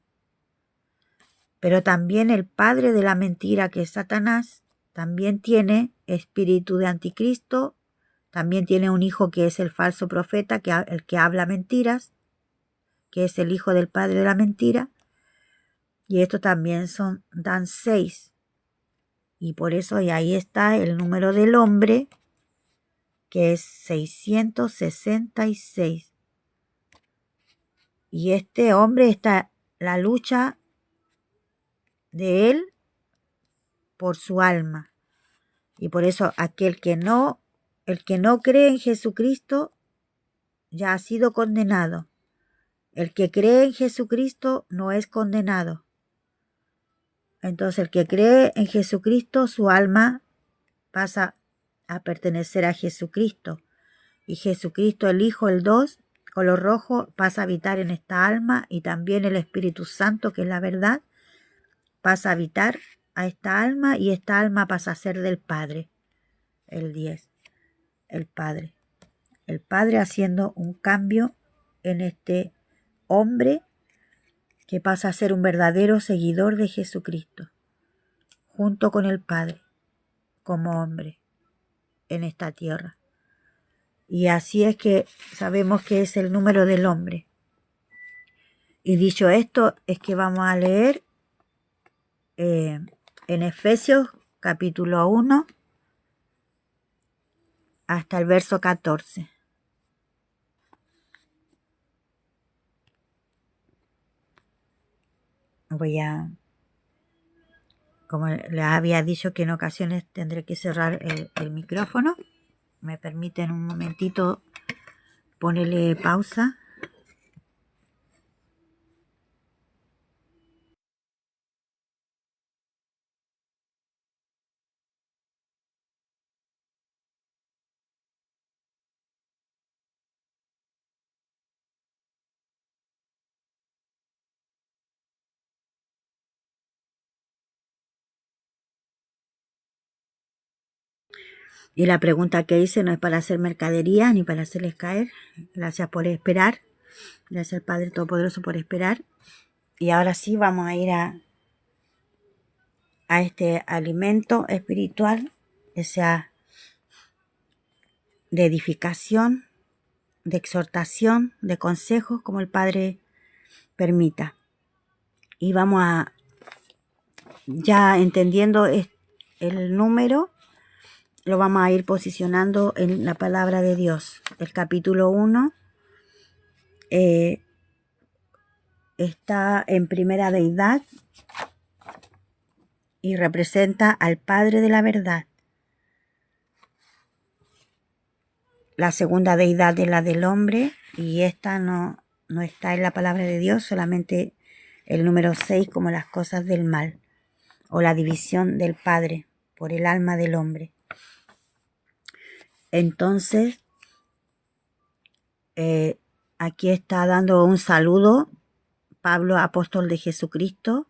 Pero también el padre de la mentira, que es Satanás, también tiene espíritu de anticristo, también tiene un hijo que es el falso profeta, el que habla mentiras, que es el hijo del padre de la mentira, y esto también dan 6. Y por eso y ahí está el número del hombre, que es 666. Y este hombre está la lucha de él por su alma. Y por eso el que no cree en Jesucristo ya ha sido condenado. El que cree en Jesucristo no es condenado. Entonces el que cree en Jesucristo, su alma pasa a pertenecer a Jesucristo. Y Jesucristo, el Hijo, el 2, color rojo, pasa a habitar en esta alma, y también el Espíritu Santo, que es la verdad, pasa a habitar a esta alma, y esta alma pasa a ser del Padre. El 10, el Padre. El Padre haciendo un cambio en este hombre que pasa a ser un verdadero seguidor de Jesucristo, junto con el Padre, como hombre en esta tierra. Y así es que sabemos que es el número del hombre. Y dicho esto, es que vamos a leer en Efesios capítulo 1 hasta el verso 14. Como les había dicho, que en ocasiones tendré que cerrar el micrófono. Me permiten un momentito ponerle pausa. Y la pregunta que hice no es para hacer mercadería ni para hacerles caer. Gracias por esperar. Gracias al Padre Todopoderoso por esperar. Y ahora sí vamos a ir a este alimento espiritual, que sea de edificación, de exhortación, de consejos, como el Padre permita. Y vamos a, ya entendiendo el número, lo vamos a ir posicionando en la palabra de Dios. El capítulo 1 está en Primera Deidad, y representa al Padre de la verdad. La segunda deidad es la del hombre, y esta no está en la palabra de Dios, solamente el número 6 como las cosas del mal, o la división del Padre por el alma del hombre. Entonces, aquí está dando un saludo Pablo, apóstol de Jesucristo,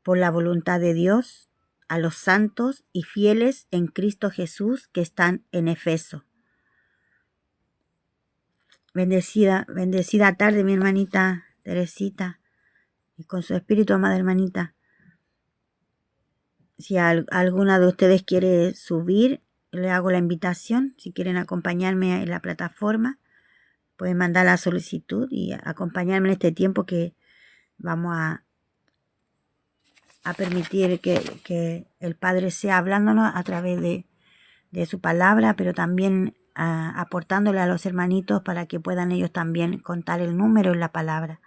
por la voluntad de Dios, a los santos y fieles en Cristo Jesús que están en Efeso. Bendecida tarde, mi hermanita Teresita, y con su espíritu, amada hermanita. Si alguna de ustedes quiere subir, le hago la invitación. Si quieren acompañarme en la plataforma, pueden mandar la solicitud y acompañarme en este tiempo que vamos a permitir que el Padre sea hablándonos a través de su palabra, pero también aportándole a los hermanitos para que puedan ellos también contar el número en la palabra,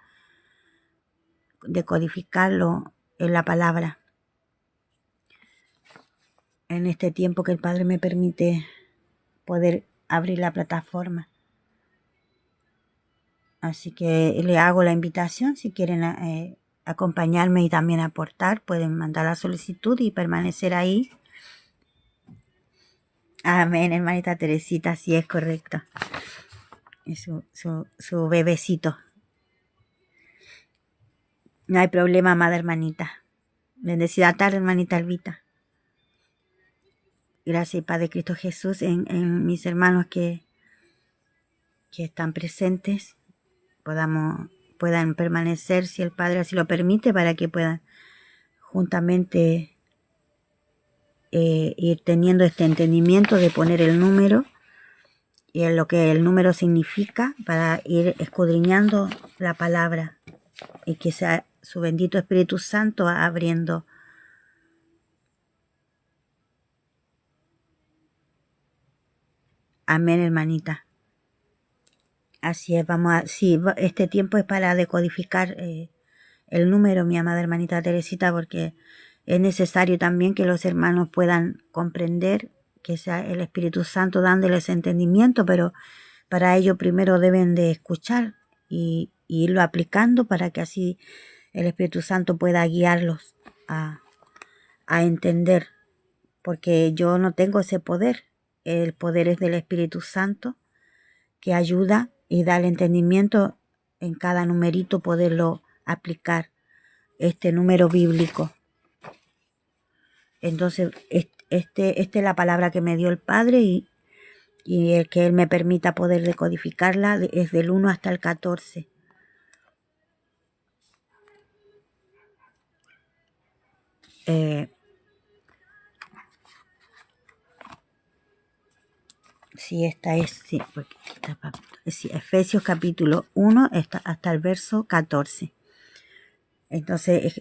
decodificarlo en la palabra. En este tiempo que el Padre me permite poder abrir la plataforma. Así que le hago la invitación, si quieren acompañarme y también aportar, pueden mandar la solicitud y permanecer ahí. Amén, hermanita Teresita, sí es correcto. Es su bebecito. No hay problema, amada hermanita. Bendecida tarde, hermanita Elvita. Gracias, Padre Cristo Jesús, en mis hermanos que están presentes, puedan permanecer, si el Padre así lo permite, para que puedan juntamente ir teniendo este entendimiento de poner el número y en lo que el número significa, para ir escudriñando la palabra y que sea su bendito Espíritu Santo abriendo. Amén, hermanita. Así es, este tiempo es para decodificar el número, mi amada hermanita Teresita, porque es necesario también que los hermanos puedan comprender, que sea el Espíritu Santo dándoles entendimiento, pero para ello primero deben de escuchar y irlo aplicando para que así el Espíritu Santo pueda guiarlos a entender, porque yo no tengo ese poder. El poder es del Espíritu Santo, que ayuda y da el entendimiento en cada numerito, poderlo aplicar, este número bíblico. Entonces, esta es la palabra que me dio el Padre y el que Él me permita poder decodificarla es del 1 hasta el 14. Efesios capítulo 1 hasta el verso 14. Entonces,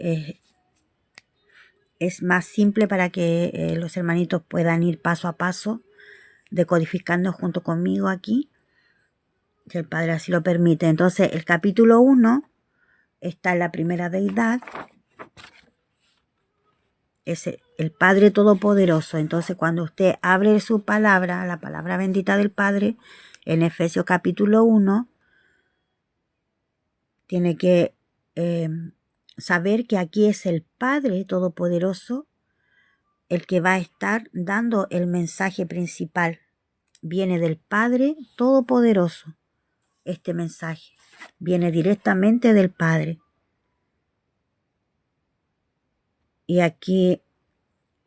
es más simple para que los hermanitos puedan ir paso a paso decodificando junto conmigo aquí, que el Padre así lo permite. Entonces, el capítulo 1 está en la primera deidad, es el Padre Todopoderoso. Entonces, cuando usted abre su palabra, la palabra bendita del Padre, en Efesios capítulo 1, tiene que saber que aquí es el Padre Todopoderoso el que va a estar dando el mensaje principal. Viene del Padre Todopoderoso. Este mensaje viene directamente del Padre. Y aquí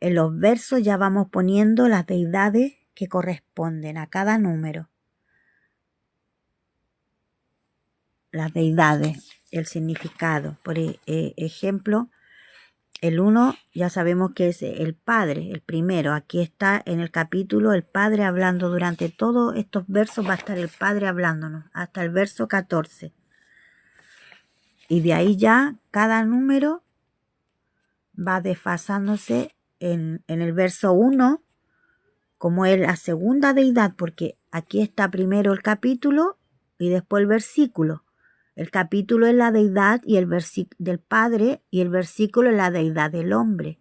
en los versos ya vamos poniendo las deidades que corresponden a cada número. Las deidades, el significado. Por ejemplo, el 1 ya sabemos que es el Padre, el primero. Aquí está en el capítulo el Padre hablando. Durante todos estos versos va a estar el Padre hablándonos, hasta el verso 14. Y de ahí ya cada número va desfasándose en el verso 1, como es la segunda deidad, porque aquí está primero el capítulo y después el versículo. El capítulo es la deidad y el versículo del Padre, y el versículo es la deidad del hombre.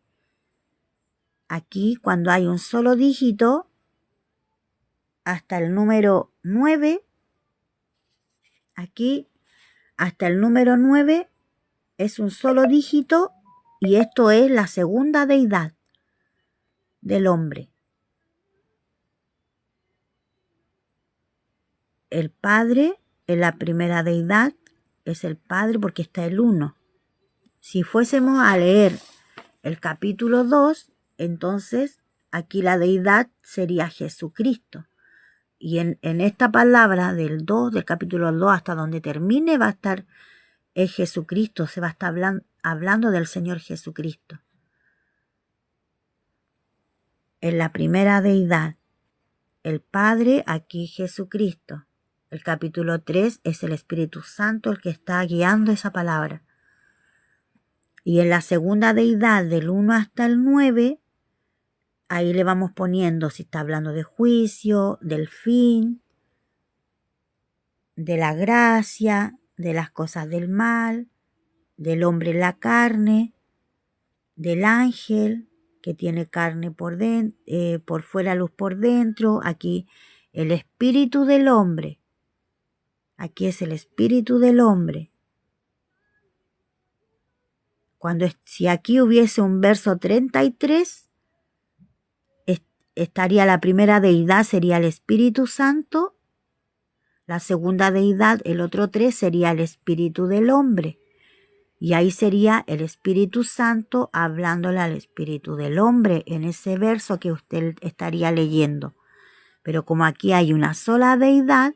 aquí cuando hay un solo dígito, hasta el número 9, aquí hasta el número 9 es un solo dígito y esto es la segunda deidad del hombre. El Padre es la primera deidad, es el Padre porque está el 1. Si fuésemos a leer el capítulo 2, entonces aquí la deidad sería Jesucristo. Y en esta palabra del capítulo 2 hasta donde termine va a estar es Jesucristo, se va a estar hablando del Señor Jesucristo. En la primera deidad, el Padre, aquí Jesucristo. El capítulo 3 es el Espíritu Santo el que está guiando esa palabra. Y en la segunda deidad, del 1 hasta el 9, ahí le vamos poniendo si está hablando de juicio, del fin, de la gracia, de las cosas del mal, del hombre en la carne, del ángel que tiene carne por fuera, luz por dentro. Aquí el espíritu del hombre. Aquí es el espíritu del hombre. Si aquí hubiese un verso 33, estaría la primera deidad, sería el Espíritu Santo. La segunda deidad, el otro 3, sería el espíritu del hombre. Y ahí sería el Espíritu Santo hablándole al espíritu del hombre en ese verso que usted estaría leyendo. Pero como aquí hay una sola deidad,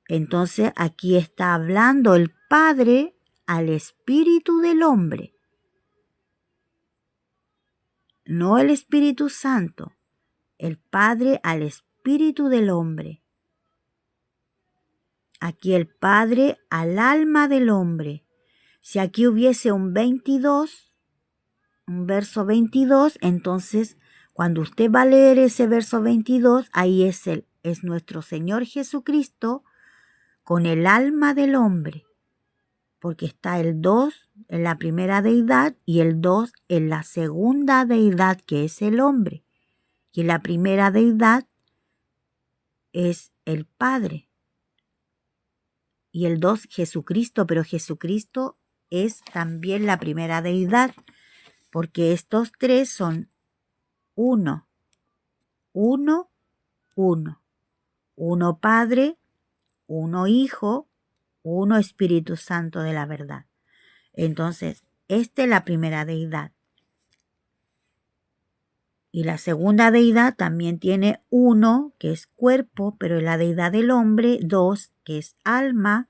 entonces aquí está hablando el Padre al espíritu del hombre. No el Espíritu Santo, el Padre al espíritu del hombre. Aquí el Padre al alma del hombre. Si aquí hubiese un verso 22, entonces cuando usted va a leer ese verso 22, ahí es nuestro Señor Jesucristo con el alma del hombre, porque está el 2 en la primera deidad y el 2 en la segunda deidad, que es el hombre. Y la primera deidad es el Padre. Y el 2 Jesucristo, pero Jesucristo es también la primera deidad, porque estos 3 son uno, uno, uno. Uno Padre, uno Hijo, uno Espíritu Santo de la verdad. Entonces, esta es la primera deidad. Y la segunda deidad también tiene 1, que es cuerpo, pero es la deidad del hombre, 2, que es alma,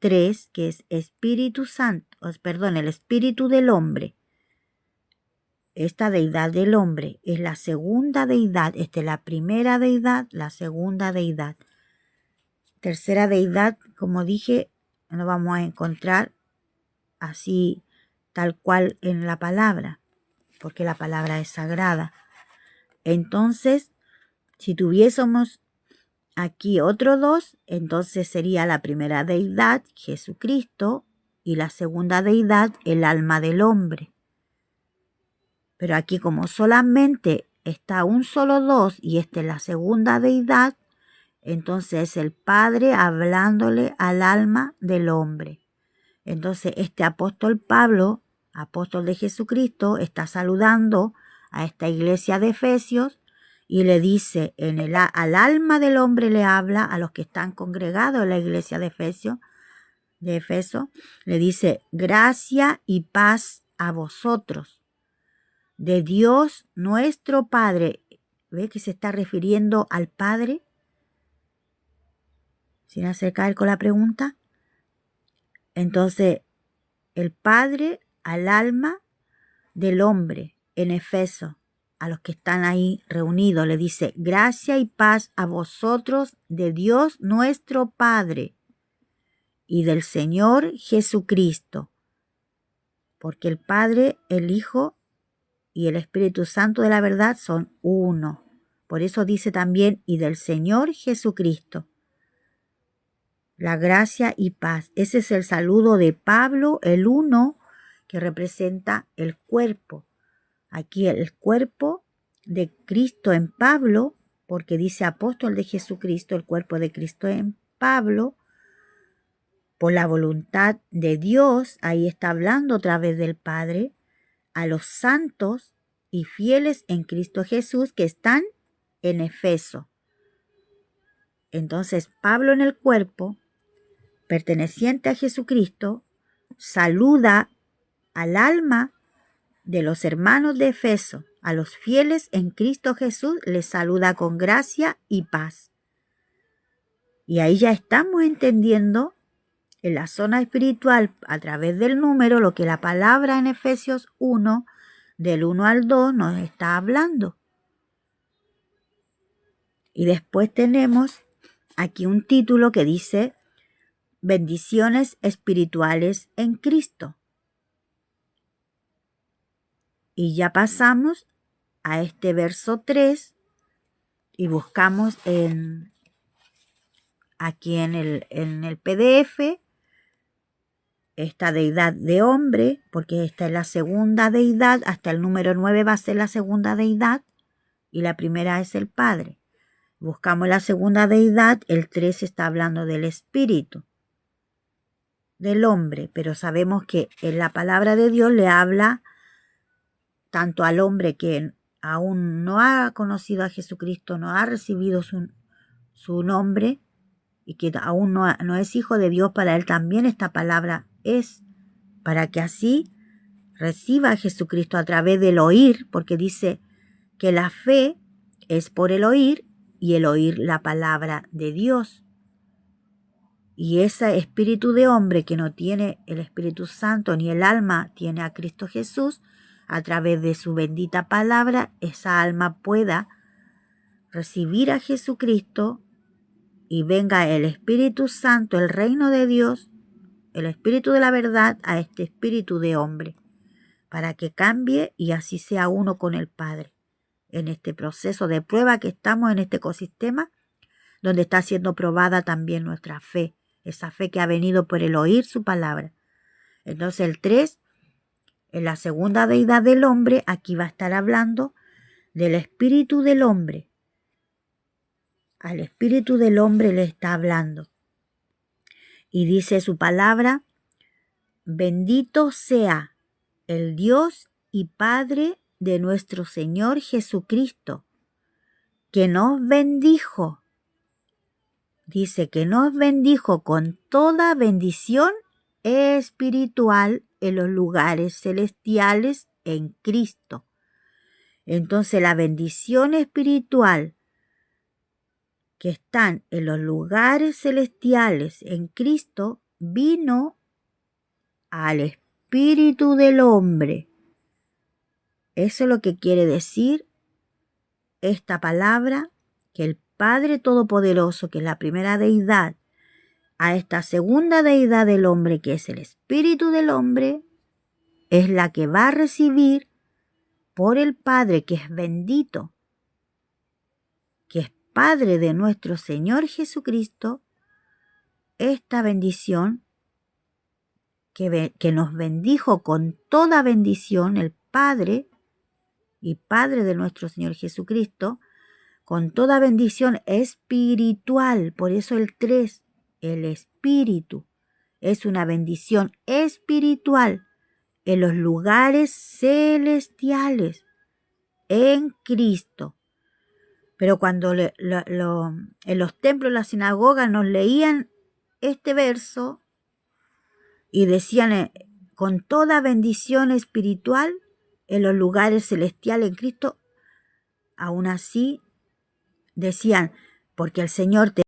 3, que es Espíritu Santo, el espíritu del hombre. Esta deidad del hombre es la segunda deidad, esta es la primera deidad, la segunda deidad. Tercera deidad, como dije, no vamos a encontrar así tal cual en la palabra, porque la palabra es sagrada. Entonces, si tuviésemos aquí otro 2, entonces sería la primera deidad, Jesucristo, y la segunda deidad, el alma del hombre. Pero aquí como solamente está un solo 2 y esta es la segunda deidad, entonces es el Padre hablándole al alma del hombre. Entonces este apóstol Pablo, apóstol de Jesucristo, está saludando a esta iglesia de Efesios y le dice, al alma del hombre le habla, a los que están congregados en la iglesia de Efeso, le dice, gracia y paz a vosotros, de Dios nuestro Padre. ¿Ve que se está refiriendo al Padre? Sin hacer caer con la pregunta. Entonces, el Padre al alma del hombre en Efeso, a los que están ahí reunidos, le dice, gracia y paz a vosotros de Dios nuestro Padre y del Señor Jesucristo. Porque el Padre, el Hijo y el Espíritu Santo de la verdad son uno. Por eso dice también, y del Señor Jesucristo. La gracia y paz. Ese es el saludo de Pablo, el uno, que representa el cuerpo. aquí el cuerpo de Cristo en Pablo, porque dice apóstol de Jesucristo, el cuerpo de Cristo en Pablo, por la voluntad de Dios, ahí está hablando otra vez del Padre, a los santos y fieles en Cristo Jesús que están en Efeso. Entonces Pablo en el cuerpo, perteneciente a Jesucristo, saluda al alma de los hermanos de Efeso, a los fieles en Cristo Jesús, les saluda con gracia y paz. Y ahí ya estamos entendiendo en la zona espiritual, a través del número, lo que la palabra en Efesios 1, del 1 al 2, nos está hablando. Y después tenemos aquí un título que dice bendiciones espirituales en Cristo. Y ya pasamos a este verso 3 y buscamos aquí en el PDF esta deidad de hombre, porque esta es la segunda deidad, hasta el número 9 va a ser la segunda deidad y la primera es el Padre. Buscamos la segunda deidad, el 3 está hablando del espíritu, del hombre, pero sabemos que en la palabra de Dios le habla tanto al hombre que aún no ha conocido a Jesucristo, no ha recibido su nombre y que aún no es hijo de Dios, para él también esta palabra es para que así reciba a Jesucristo a través del oír, porque dice que la fe es por el oír y el oír la palabra de Dios. Y ese espíritu de hombre que no tiene el Espíritu Santo ni el alma tiene a Cristo Jesús, a través de su bendita palabra, esa alma pueda recibir a Jesucristo y venga el Espíritu Santo, el reino de Dios, el Espíritu de la verdad, a este espíritu de hombre, para que cambie y así sea uno con el Padre. En este proceso de prueba que estamos en este ecosistema, donde está siendo probada también nuestra fe, esa fe que ha venido por el oír su palabra. Entonces el 3, en la segunda deidad del hombre, aquí va a estar hablando del espíritu del hombre. Al espíritu del hombre le está hablando. Y dice su palabra, bendito sea el Dios y Padre de nuestro Señor Jesucristo, que nos bendijo. Dice que nos bendijo con toda bendición espiritual en los lugares celestiales en Cristo. Entonces la bendición espiritual que están en los lugares celestiales en Cristo vino al espíritu del hombre. Eso es lo que quiere decir esta palabra, que el Padre Todopoderoso, que es la primera deidad, a esta segunda deidad del hombre, que es el espíritu del hombre, es la que va a recibir por el Padre, que es bendito, que es Padre de nuestro Señor Jesucristo, esta bendición que nos bendijo con toda bendición, el Padre y Padre de nuestro Señor Jesucristo, con toda bendición espiritual. Por eso el 3, el espíritu, es una bendición espiritual en los lugares celestiales en Cristo. Pero cuando en los templos, las sinagogas nos leían este verso y decían con toda bendición espiritual en los lugares celestiales en Cristo, aún así decían, porque el Señor te